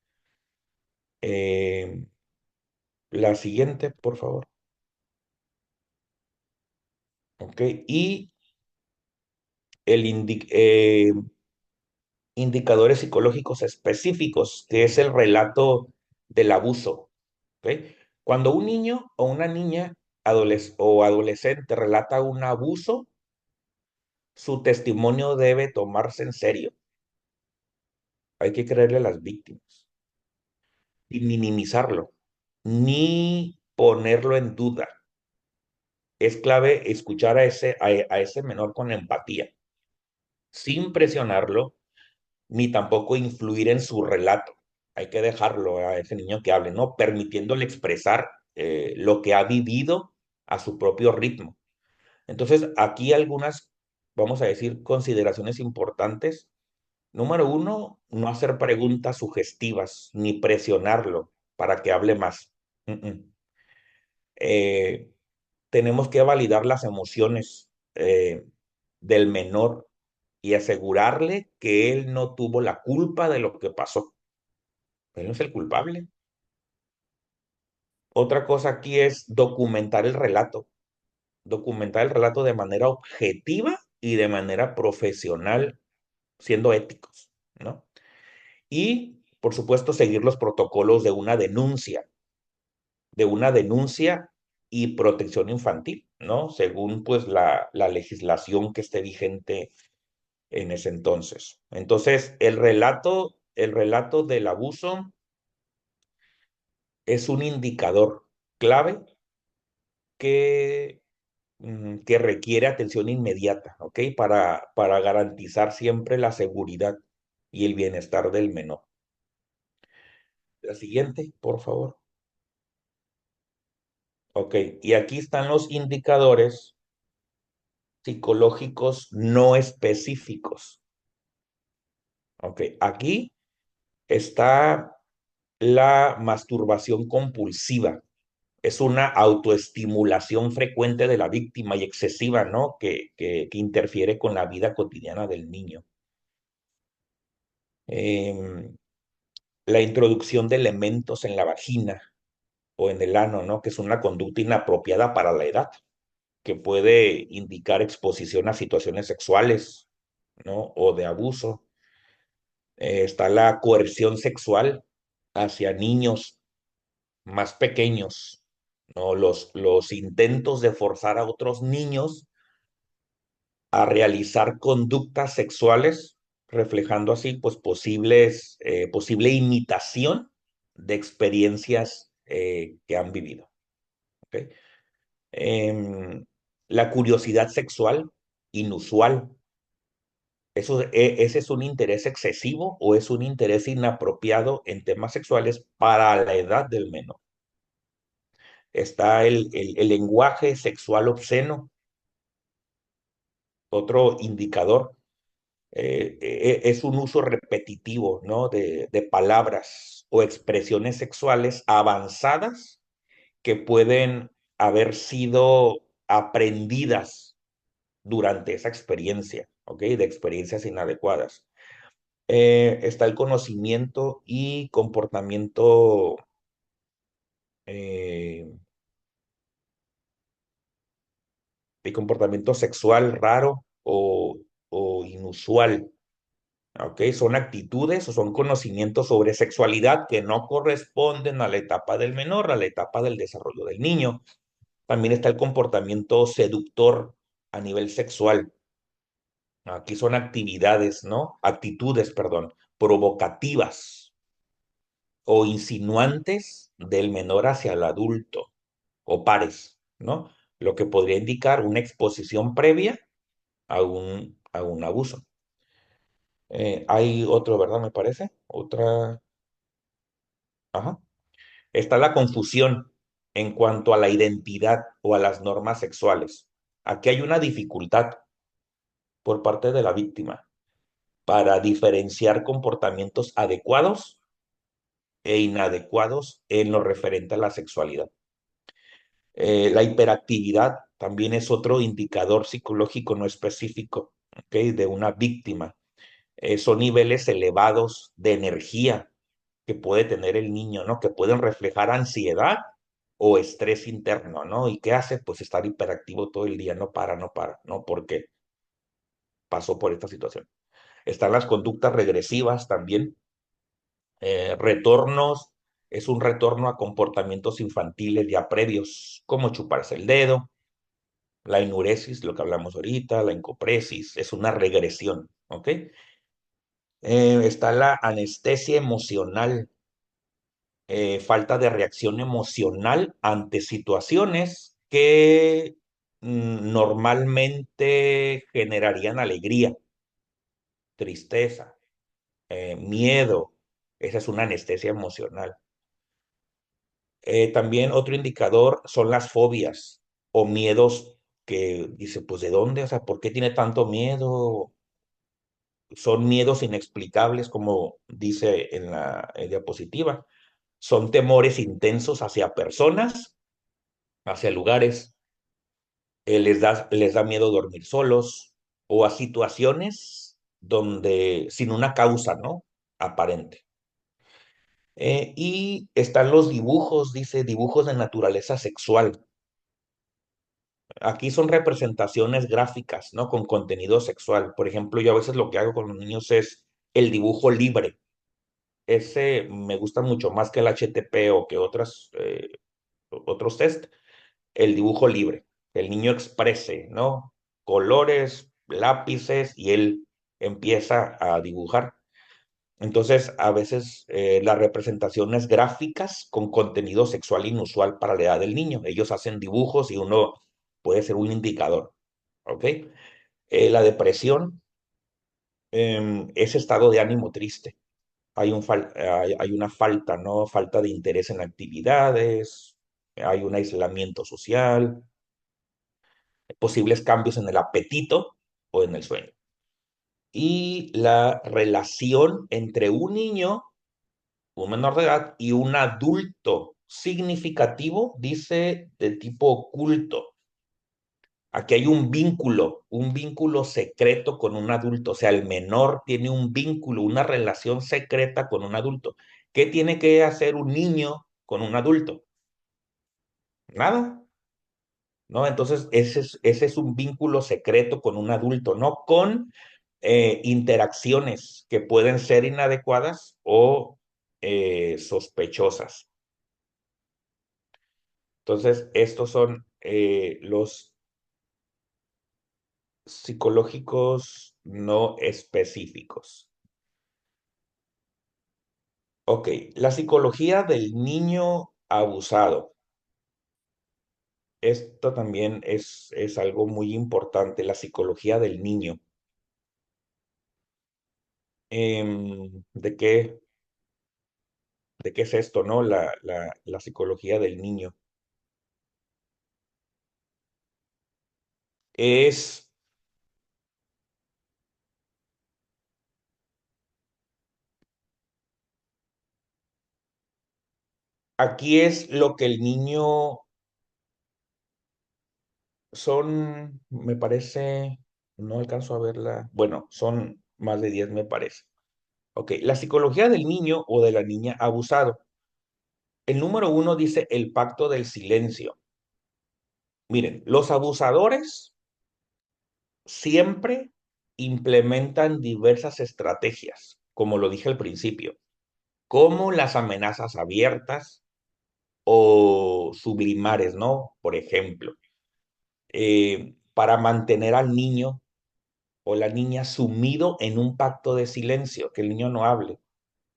Eh, la siguiente, por favor. ¿Ok? Y el indicadores psicológicos específicos, que es el relato del abuso. ¿Ok? Cuando un niño o una niña o adolescente relata un abuso, su testimonio debe tomarse en serio. Hay que creerle a las víctimas y minimizarlo, ni ponerlo en duda. Es clave escuchar a ese menor con empatía, sin presionarlo, ni tampoco influir en su relato. Hay que dejarlo a ese niño que hable, ¿no? Permitiéndole expresar lo que ha vivido a su propio ritmo. Entonces, aquí algunas, vamos a decir, consideraciones importantes. Número uno, no hacer preguntas sugestivas ni presionarlo para que hable más. Mm, mm. Eh, Tenemos que validar las emociones del menor y asegurarle que él no tuvo la culpa de lo que pasó. Él no es el culpable. Otra cosa aquí es documentar el relato de manera objetiva y de manera profesional, siendo éticos, ¿no? Y, por supuesto, seguir los protocolos de una denuncia y protección infantil, ¿no? Según pues la legislación que esté vigente en ese entonces. Entonces, el relato del abuso es un indicador clave que, que requiere atención inmediata, ¿ok? Para garantizar siempre la seguridad y el bienestar del menor. La siguiente, por favor. Ok, y aquí están los indicadores psicológicos no específicos. Ok, aquí está la masturbación compulsiva. Es una autoestimulación frecuente de la víctima y excesiva, ¿no? Que interfiere con la vida cotidiana del niño. Em, la introducción de elementos en la vagina o en el ano, ¿no? Que es una conducta inapropiada para la edad, que puede indicar exposición a situaciones sexuales, ¿no? O de abuso. Está la coerción sexual hacia niños más pequeños, ¿no? Los intentos de forzar a otros niños a realizar conductas sexuales, reflejando así, pues, posible imitación de experiencias que han vivido. ¿Ok? Em, la curiosidad sexual inusual. ¿Ese es un interés excesivo o es un interés inapropiado en temas sexuales para la edad del menor? Está el lenguaje sexual obsceno, otro indicador. Es un uso repetitivo, ¿no? De palabras o expresiones sexuales avanzadas que pueden haber sido aprendidas durante esa experiencia. ¿ok? De experiencias inadecuadas. Está el conocimiento eh, y comportamiento sexual raro o inusual. ¿Ok? Son actitudes o son conocimientos sobre sexualidad que no corresponden a la etapa del menor, a la etapa del desarrollo del niño. También está el comportamiento seductor a nivel sexual. Aquí son actividades, ¿no? Actitudes, perdón, provocativas o insinuantes del menor hacia el adulto o pares, ¿no? Lo que podría indicar una exposición previa a un abuso. Hay otro, ¿verdad? Me parece. Otra. Ajá. Está la confusión en cuanto a la identidad o a las normas sexuales. Aquí hay una dificultad por parte de la víctima para diferenciar comportamientos adecuados e inadecuados en lo referente a la sexualidad. La hiperactividad también es otro indicador psicológico no específico, ¿ok? De una víctima. Son niveles elevados de energía que puede tener el niño, ¿no? Que pueden reflejar ansiedad o estrés interno, ¿no? ¿Y qué hace? Pues estar hiperactivo todo el día, no para, ¿no? Porque pasó por esta situación. Están las conductas regresivas también. Retornos, es un retorno a comportamientos infantiles ya previos, como chuparse el dedo. La enuresis, lo que hablamos ahorita, la encopresis, es una regresión, ¿ok? Está la anestesia emocional, falta de reacción emocional ante situaciones que normalmente generarían alegría, tristeza, miedo. Esa es una anestesia emocional. También otro indicador son las fobias o miedos que dice, pues ¿de dónde? O sea, ¿por qué tiene tanto miedo? Son miedos inexplicables, como dice en la diapositiva. Son temores intensos hacia personas, hacia lugares. Les da miedo dormir solos o a situaciones donde sin una causa, ¿no? Aparente. Y están los dibujos, dice, dibujos de naturaleza sexual. Aquí son representaciones gráficas, ¿no? Con contenido sexual. Por ejemplo, yo a veces lo que hago con los niños es el dibujo libre. Ese me gusta mucho más que el HTP o que otros test. El dibujo libre. El niño exprese, ¿no? Colores, lápices y él empieza a dibujar. Entonces, a veces las representaciones gráficas con contenido sexual inusual para la edad del niño. Ellos hacen dibujos y uno puede ser un indicador, ¿ok? La depresión es estado de ánimo triste. Hay una falta, ¿no? Falta de interés en actividades, hay un aislamiento social, posibles cambios en el apetito o en el sueño. Y la relación entre un niño, un menor de edad, y un adulto significativo, dice de tipo oculto. Aquí hay un vínculo secreto con un adulto. O sea, el menor tiene un vínculo, una relación secreta con un adulto. ¿Qué tiene que hacer un niño con un adulto? Nada, ¿no? Entonces, ese es un vínculo secreto con un adulto, no con interacciones que pueden ser inadecuadas o sospechosas. Entonces, estos son los psicológicos no específicos. Ok, la psicología del niño abusado. Esto también es algo muy importante, la psicología del niño. ¿De de qué es esto, no? La psicología del niño. Es, aquí es lo que el niño me parece, no alcanzo a verla. Bueno, son más de 10 me parece. Ok, la psicología del niño o de la niña abusado. El número uno dice el pacto del silencio. Miren, los abusadores siempre implementan diversas estrategias, como lo dije al principio, como las amenazas abiertas o sublimares, ¿no? Por ejemplo, para mantener al niño o la niña sumido en un pacto de silencio, que el niño no hable.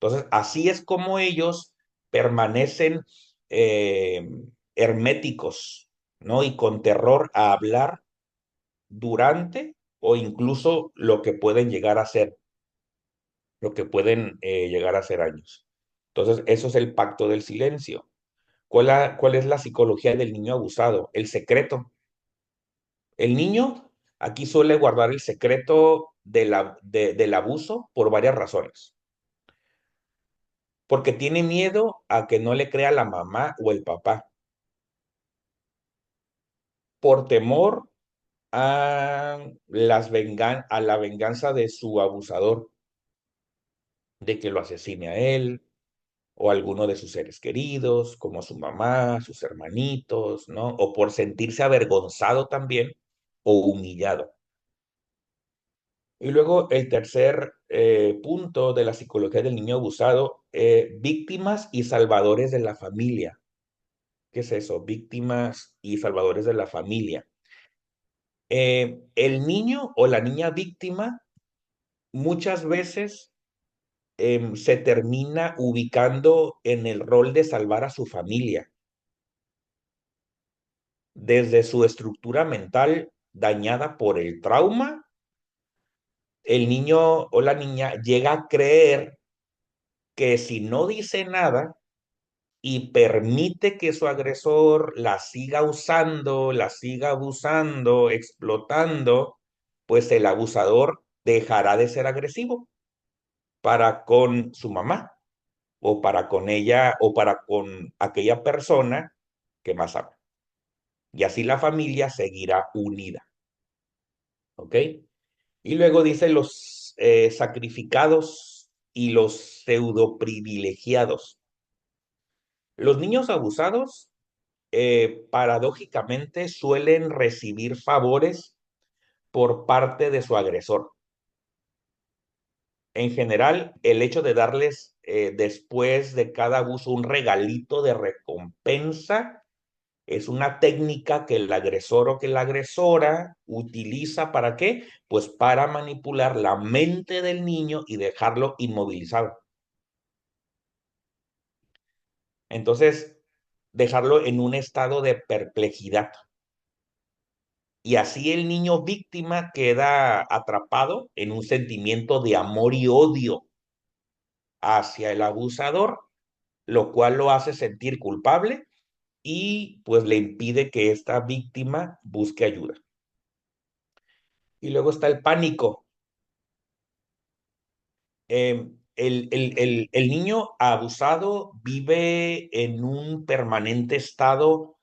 Entonces, así es como ellos permanecen eh, herméticos, ¿no? Y con terror a hablar durante o incluso lo que pueden llegar a ser, lo que pueden llegar a ser años. Entonces, eso es el pacto del silencio. ¿Cuál es la psicología del niño abusado? El secreto. El niño aquí suele guardar el secreto del abuso por varias razones. Porque tiene miedo a que no le crea la mamá o el papá. Por temor a la venganza de su abusador, de que lo asesine a él o a alguno de sus seres queridos, como a su mamá, sus hermanitos, ¿no? O por sentirse avergonzado también o humillado. Y luego el tercer punto de la psicología del niño abusado, víctimas y salvadores de la familia. ¿Qué es eso? Víctimas y salvadores de la familia. El niño o la niña víctima muchas veces se termina ubicando en el rol de salvar a su familia. Desde su estructura mental dañada por el trauma, el niño o la niña llega a creer que si no dice nada y permite que su agresor la siga usando, la siga abusando, explotando, pues el abusador dejará de ser agresivo para con su mamá o para con ella o para con aquella persona que más ama. Y así la familia seguirá unida. ¿Ok? Y luego dice los sacrificados y los pseudo privilegiados. Los niños abusados, paradójicamente, suelen recibir favores por parte de su agresor. En general, el hecho de darles después de cada abuso un regalito de recompensa es una técnica que el agresor o que la agresora utiliza ¿para qué? Pues para manipular la mente del niño y dejarlo inmovilizado. Entonces, dejarlo en un estado de perplejidad. Y así el niño víctima queda atrapado en un sentimiento de amor y odio hacia el abusador, lo cual lo hace sentir culpable y pues le impide que esta víctima busque ayuda. Y luego está el pánico. El niño abusado vive en un permanente estado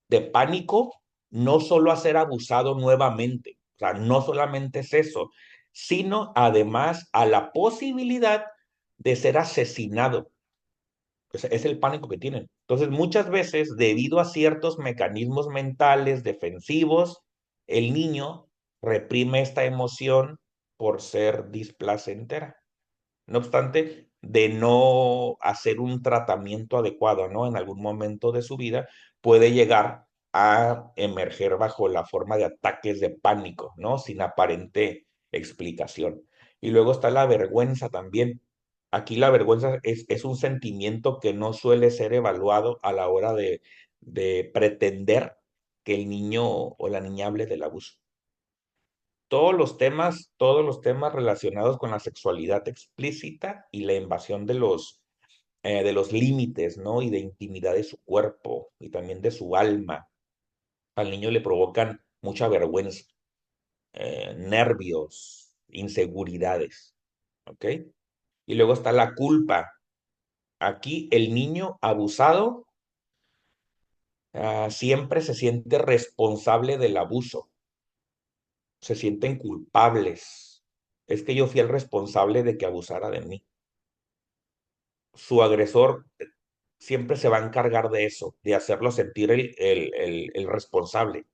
de pánico, no solo a ser abusado nuevamente, o sea, no solamente es eso, sino además a la posibilidad de ser asesinado. Es el pánico que tienen. Entonces, muchas veces, debido a ciertos mecanismos mentales defensivos, el niño reprime esta emoción por ser displacentera. No obstante, de no hacer un tratamiento adecuado, ¿no? En algún momento de su vida puede llegar a emerger bajo la forma de ataques de pánico, ¿no? Sin aparente explicación. Y luego está la vergüenza también. Aquí la vergüenza es un sentimiento que no suele ser evaluado a la hora de pretender que el niño o la niña hable del abuso. Todos los temas relacionados con la sexualidad explícita y la invasión de los límites, ¿no? Y de intimidad de su cuerpo y también de su alma. Al niño le provocan mucha vergüenza, nervios, inseguridades, ¿ok? Y luego está la culpa. Aquí el niño abusado siempre se siente responsable del abuso se sienten culpables. Es que yo fui el responsable de que abusara de mí. Su agresor siempre se va a encargar de eso, de hacerlo sentir el responsable,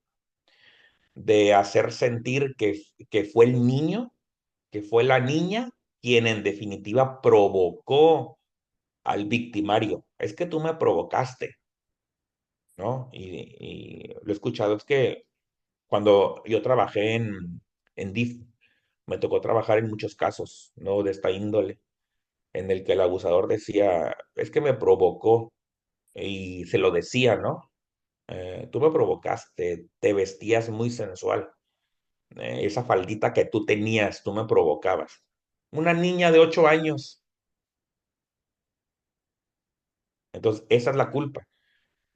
de hacer sentir que fue el niño, que fue la niña quien en definitiva provocó al victimario. Es que tú me provocaste, ¿no? Y lo he escuchado, es que cuando yo trabajé en DIF, me tocó trabajar en muchos casos, ¿no? De esta índole, en el que el abusador decía, es que me provocó, y se lo decía, ¿no? Tú me provocaste, te vestías muy sensual, esa faldita que tú tenías, tú me provocabas. Una niña de 8 años. Entonces, esa es la culpa.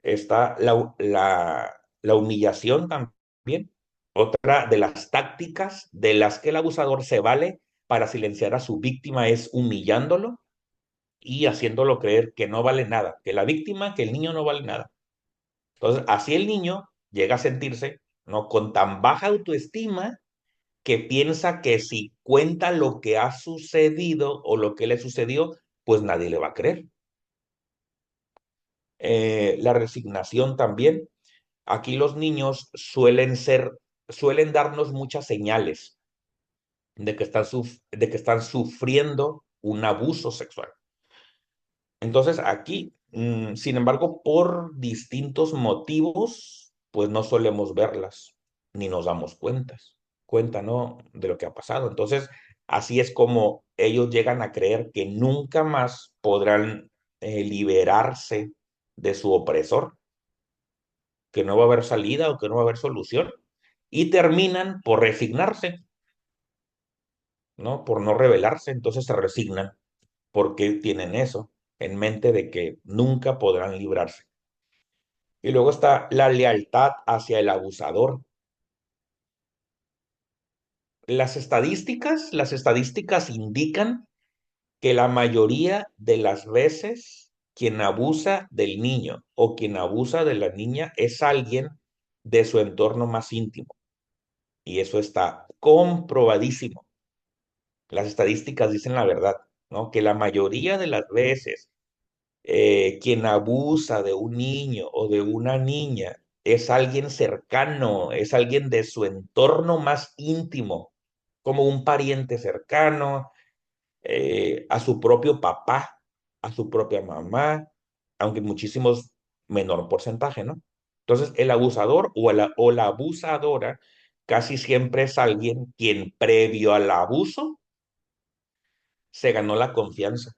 Está la humillación también. Otra de las tácticas de las que el abusador se vale para silenciar a su víctima es humillándolo y haciéndolo creer que no vale nada, que la víctima, que el niño no vale nada. Entonces, así el niño llega a sentirse, ¿no? Con tan baja autoestima que piensa que si cuenta lo que ha sucedido o lo que le sucedió, pues nadie le va a creer. La resignación también. Aquí los niños suelen darnos muchas señales de que están sufriendo un abuso sexual. Entonces aquí, sin embargo, por distintos motivos, pues no solemos verlas, ni nos damos cuenta, ¿no? De lo que ha pasado. Entonces, así es como ellos llegan a creer que nunca más podrán liberarse de su opresor, que no va a haber salida o que no va a haber solución, y terminan por resignarse, ¿no? Por no rebelarse, entonces se resignan porque tienen eso en mente de que nunca podrán librarse. Y luego está la lealtad hacia el abusador. Las estadísticas indican que la mayoría de las veces quien abusa del niño o quien abusa de la niña es alguien de su entorno más íntimo. Y eso está comprobadísimo. Las estadísticas dicen la verdad, ¿no? Que la mayoría de las veces quien abusa de un niño o de una niña es alguien cercano, es alguien de su entorno más íntimo, como un pariente cercano, a su propio papá, a su propia mamá, aunque en muchísimos menor porcentaje, ¿no? Entonces, el abusador o la abusadora casi siempre es alguien quien previo al abuso se ganó la confianza,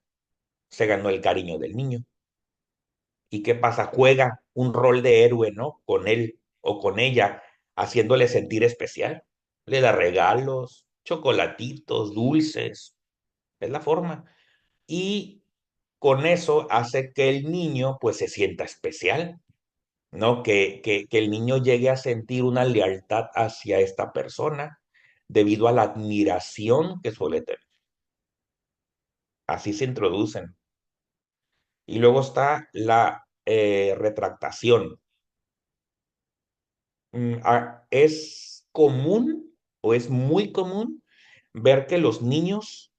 se ganó el cariño del niño. ¿Y qué pasa? Juega un rol de héroe, ¿no? Con él o con ella, haciéndole sentir especial. Le da regalos, chocolatitos, dulces, es la forma. Y con eso hace que el niño pues se sienta especial, ¿no? Que el niño llegue a sentir una lealtad hacia esta persona debido a la admiración que suele tener. Así se introducen. Y luego está la retractación. Es común o es muy común ver que los niños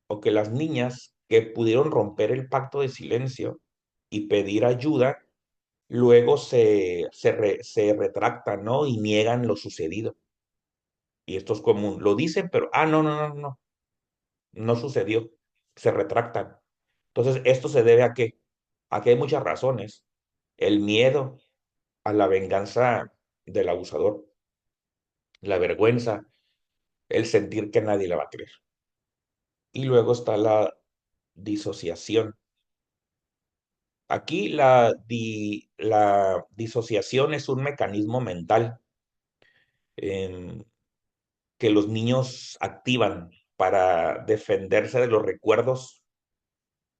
o que las niñas que pudieron romper el pacto de silencio y pedir ayuda, luego se retractan, ¿no? Y niegan lo sucedido. Y esto es común. Lo dicen, pero, no, no, no, no, no sucedió. Se retractan. Entonces, esto se debe a que, aquí hay muchas razones. El miedo a la venganza del abusador, la vergüenza, el sentir que nadie la va a creer. Y luego está la disociación. Aquí la disociación es un mecanismo mental em, que los niños activan para defenderse de los recuerdos,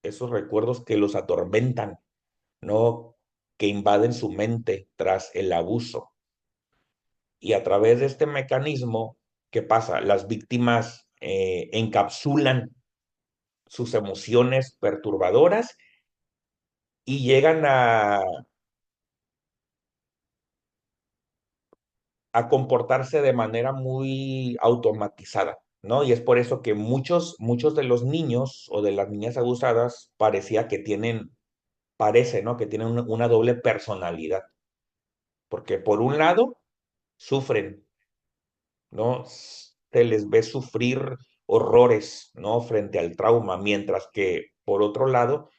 esos recuerdos que los atormentan, ¿no? Que invaden su mente tras el abuso. Y a través de este mecanismo, ¿qué pasa? Las víctimas encapsulan sus emociones perturbadoras y llegan a comportarse de manera muy automatizada, ¿no? Y es por eso que muchos de los niños o de las niñas abusadas parecía que parece, ¿no? Que tienen una doble personalidad, porque por un lado sufren, ¿no? Se les ve sufrir horrores, ¿no? Frente al trauma, mientras que por otro lado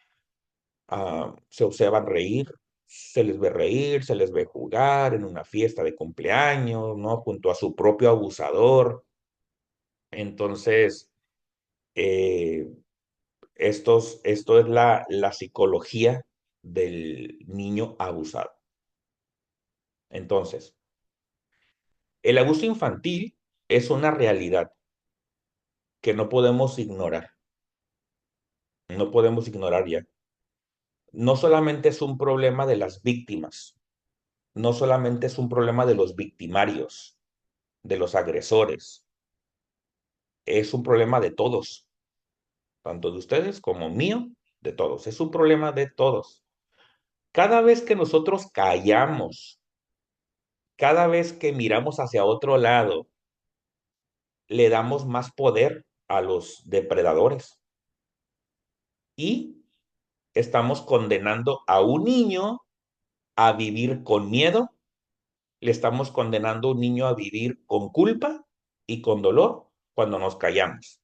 se observan reír, se les ve reír, se les ve jugar en una fiesta de cumpleaños, ¿no? Junto a su propio abusador. Entonces, eh, esto es la psicología del niño abusado. Entonces, el abuso infantil es una realidad que no podemos ignorar, no podemos ignorar ya. No solamente es un problema de las víctimas, no solamente es un problema de los victimarios, de los agresores, es un problema de todos, tanto de ustedes como mío, de todos. Es un problema de todos. Cada vez que nosotros callamos, cada vez que miramos hacia otro lado, le damos más poder a los depredadores y estamos condenando a un niño a vivir con miedo, le estamos condenando a un niño a vivir con culpa y con dolor cuando nos callamos.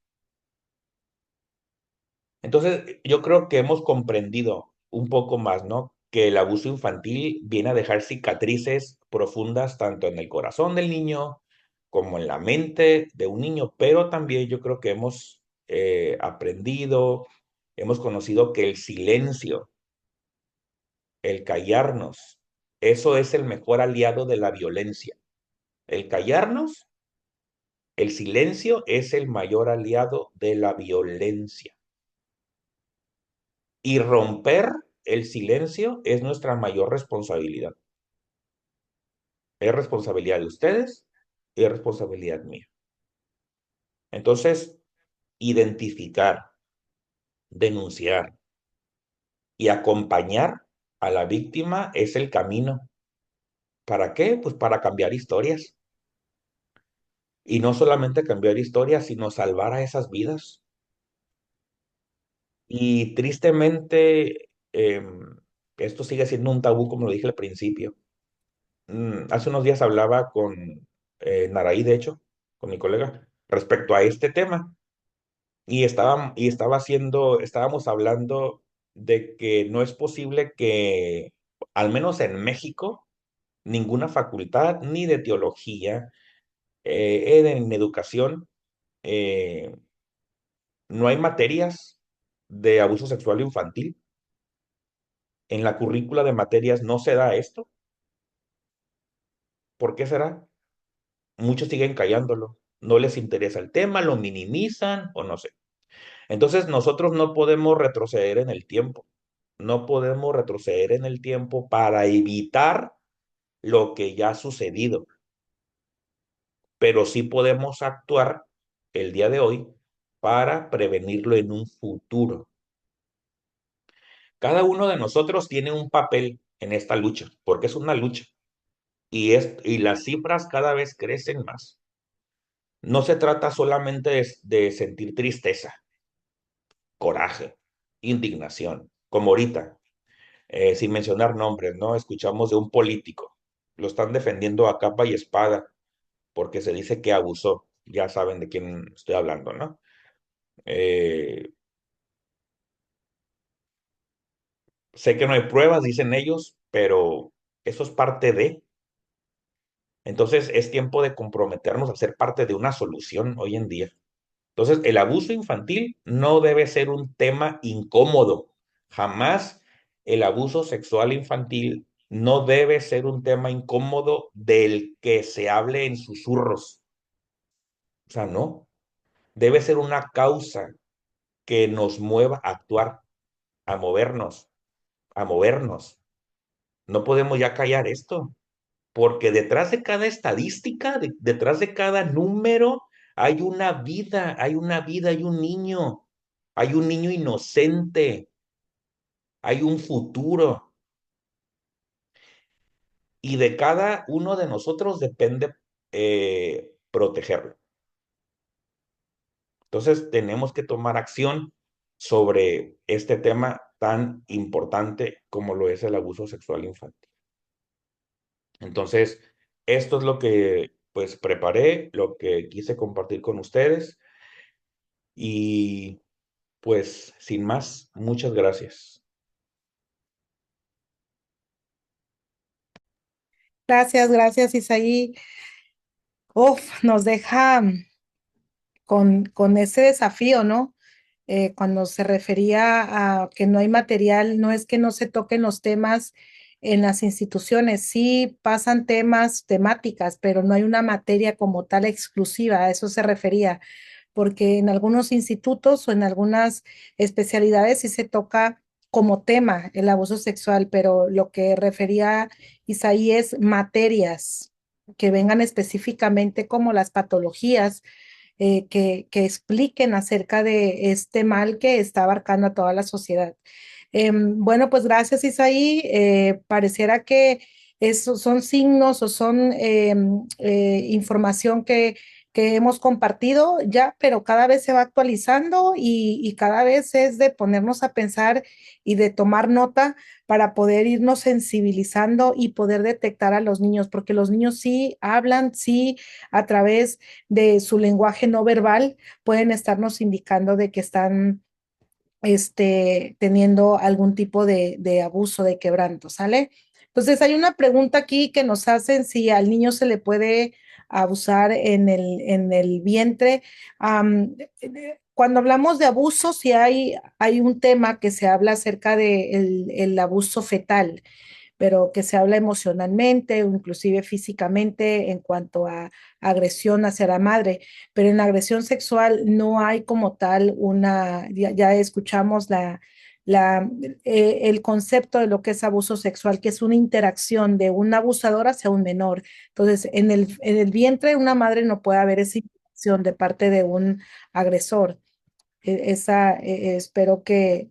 Entonces, yo creo que hemos comprendido un poco más, ¿no? Que el abuso infantil viene a dejar cicatrices profundas tanto en el corazón del niño como en la mente de un niño, pero también yo creo que hemos aprendido, hemos conocido que el silencio, el callarnos, eso es el mejor aliado de la violencia. El callarnos, el silencio es el mayor aliado de la violencia. Y romper el silencio es nuestra mayor responsabilidad. Es responsabilidad de ustedes y es responsabilidad mía. Entonces, identificar, denunciar y acompañar a la víctima es el camino. ¿Para qué? Pues para cambiar historias. Y no solamente cambiar historias, sino salvar a esas vidas. Y tristemente, esto sigue siendo un tabú, como lo dije al principio. Hace unos días hablaba con Naraí, de hecho, con mi colega, respecto a este tema. Estábamos hablando de que no es posible que, al menos en México, ninguna facultad, ni de teología, en educación, eh, no hay materias de abuso sexual infantil. En la currícula de materias no se da esto. ¿Por qué será? Muchos siguen callándolo. No les interesa el tema, lo minimizan o no sé. Entonces nosotros no podemos retroceder en el tiempo. No podemos retroceder en el tiempo para evitar lo que ya ha sucedido, pero sí podemos actuar el día de hoy para prevenirlo en un futuro. Cada uno de nosotros tiene un papel en esta lucha, porque es una lucha y las cifras cada vez crecen más. No se trata solamente de sentir tristeza, coraje, indignación, como ahorita, sin mencionar nombres, ¿no? Escuchamos de un político, lo están defendiendo a capa y espada porque se dice que abusó, ya saben de quién estoy hablando, ¿no? Eh, Sé que no hay pruebas, dicen ellos, pero eso es parte de. Entonces es tiempo de comprometernos a ser parte de una solución hoy en día. Entonces, el abuso infantil no debe ser un tema incómodo. Jamás el abuso sexual infantil no debe ser un tema incómodo del que se hable en susurros. O sea, no. Debe ser una causa que nos mueva a actuar, a movernos, a movernos. No podemos ya callar esto, porque detrás de cada estadística, detrás de cada número, hay una vida, hay un niño inocente, hay un futuro. Y de cada uno de nosotros depende protegerlo. Entonces, tenemos que tomar acción sobre este tema tan importante como lo es el abuso sexual infantil. Entonces, esto es lo que pues preparé, lo que quise compartir con ustedes y pues sin más, muchas gracias. Gracias, gracias, Isaí. Uf, nos deja con ese desafío, ¿no? Cuando se refería a que no hay material, no es que no se toquen los temas en las instituciones, sí pasan temas, temáticas, pero no hay una materia como tal exclusiva, a eso se refería, porque en algunos institutos o en algunas especialidades sí se toca como tema el abuso sexual, pero lo que refería Isaí es materias que vengan específicamente como las patologías que expliquen acerca de este mal que está abarcando a toda la sociedad. Bueno, pues gracias, Isaí. Pareciera que esos son signos o son información que hemos compartido ya, pero cada vez se va actualizando y cada vez es de ponernos a pensar y de tomar nota para poder irnos sensibilizando y poder detectar a los niños, porque los niños sí hablan, sí, a través de su lenguaje no verbal pueden estarnos indicando de que están teniendo algún tipo de abuso, de quebranto, ¿sale? Entonces hay una pregunta aquí que nos hacen si al niño se le puede abusar en el vientre. Am, Cuando hablamos de abuso, sí hay un tema que se habla acerca de el abuso fetal, pero que se habla emocionalmente o inclusive físicamente en cuanto a agresión hacia la madre, pero en la agresión sexual no hay como tal ya escuchamos la, el concepto de lo que es abuso sexual, que es una interacción de un abusador hacia un menor. Entonces, en el vientre de una madre no puede haber esa interacción de parte de un agresor. Espero que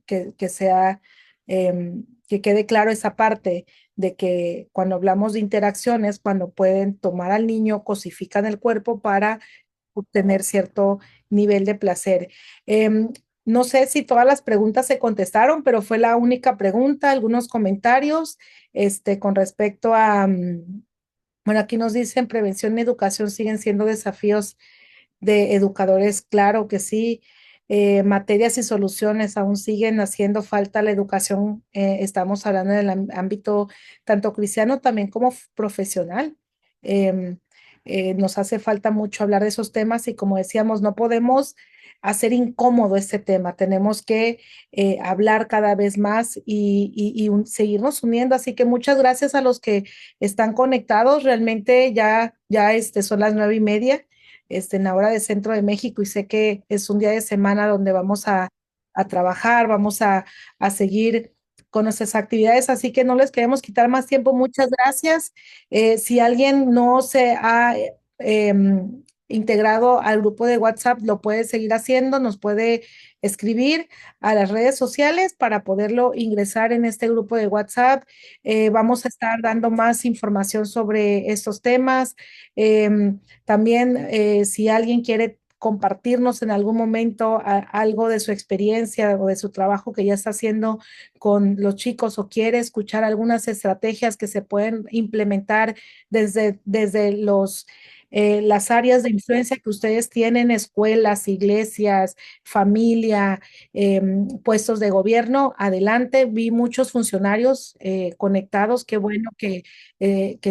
sea, que quede claro esa parte de que cuando hablamos de interacciones, cuando pueden tomar al niño, cosifican el cuerpo para obtener cierto nivel de placer. Em, no sé si todas las preguntas se contestaron, pero fue la única pregunta, algunos comentarios, con respecto a, bueno, aquí nos dicen prevención y educación siguen siendo desafíos de educadores, claro que sí. Materias y soluciones aún siguen haciendo falta la educación. Estamos hablando del ámbito tanto cristiano también como profesional. Em, Nos hace falta mucho hablar de esos temas y como decíamos, no podemos hacer incómodo este tema. Tenemos que hablar cada vez más seguirnos uniendo. Así que muchas gracias a los que están conectados. Realmente ya son las 9:30 en la hora de Centro de México y sé que es un día de semana donde vamos a trabajar, vamos a seguir con nuestras actividades, así que no les queremos quitar más tiempo. Muchas gracias. Si alguien no se ha integrado al grupo de WhatsApp, lo puede seguir haciendo, nos puede escribir a las redes sociales para poderlo ingresar en este grupo de WhatsApp. Vamos a estar dando más información sobre estos temas. También, si alguien quiere compartirnos en algún momento algo de su experiencia o de su trabajo que ya está haciendo con los chicos o quiere escuchar algunas estrategias que se pueden implementar desde las áreas de influencia que ustedes tienen, escuelas, iglesias, familia, puestos de gobierno, adelante. Vi muchos funcionarios conectados, qué bueno que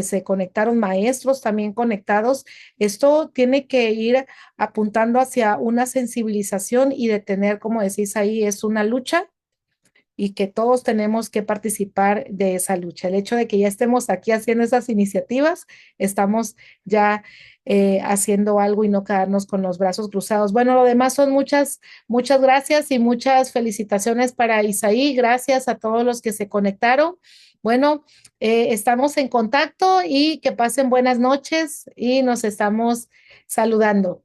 se conectaron, maestros también conectados. Esto tiene que ir apuntando hacia una sensibilización y de tener, como decís ahí, es una lucha y que todos tenemos que participar de esa lucha. El hecho de que ya estemos aquí haciendo esas iniciativas, estamos ya haciendo algo y no quedarnos con los brazos cruzados. Bueno, lo demás son muchas gracias y muchas felicitaciones para Isaí. Gracias a todos los que se conectaron. Bueno, estamos en contacto y que pasen buenas noches y nos estamos saludando.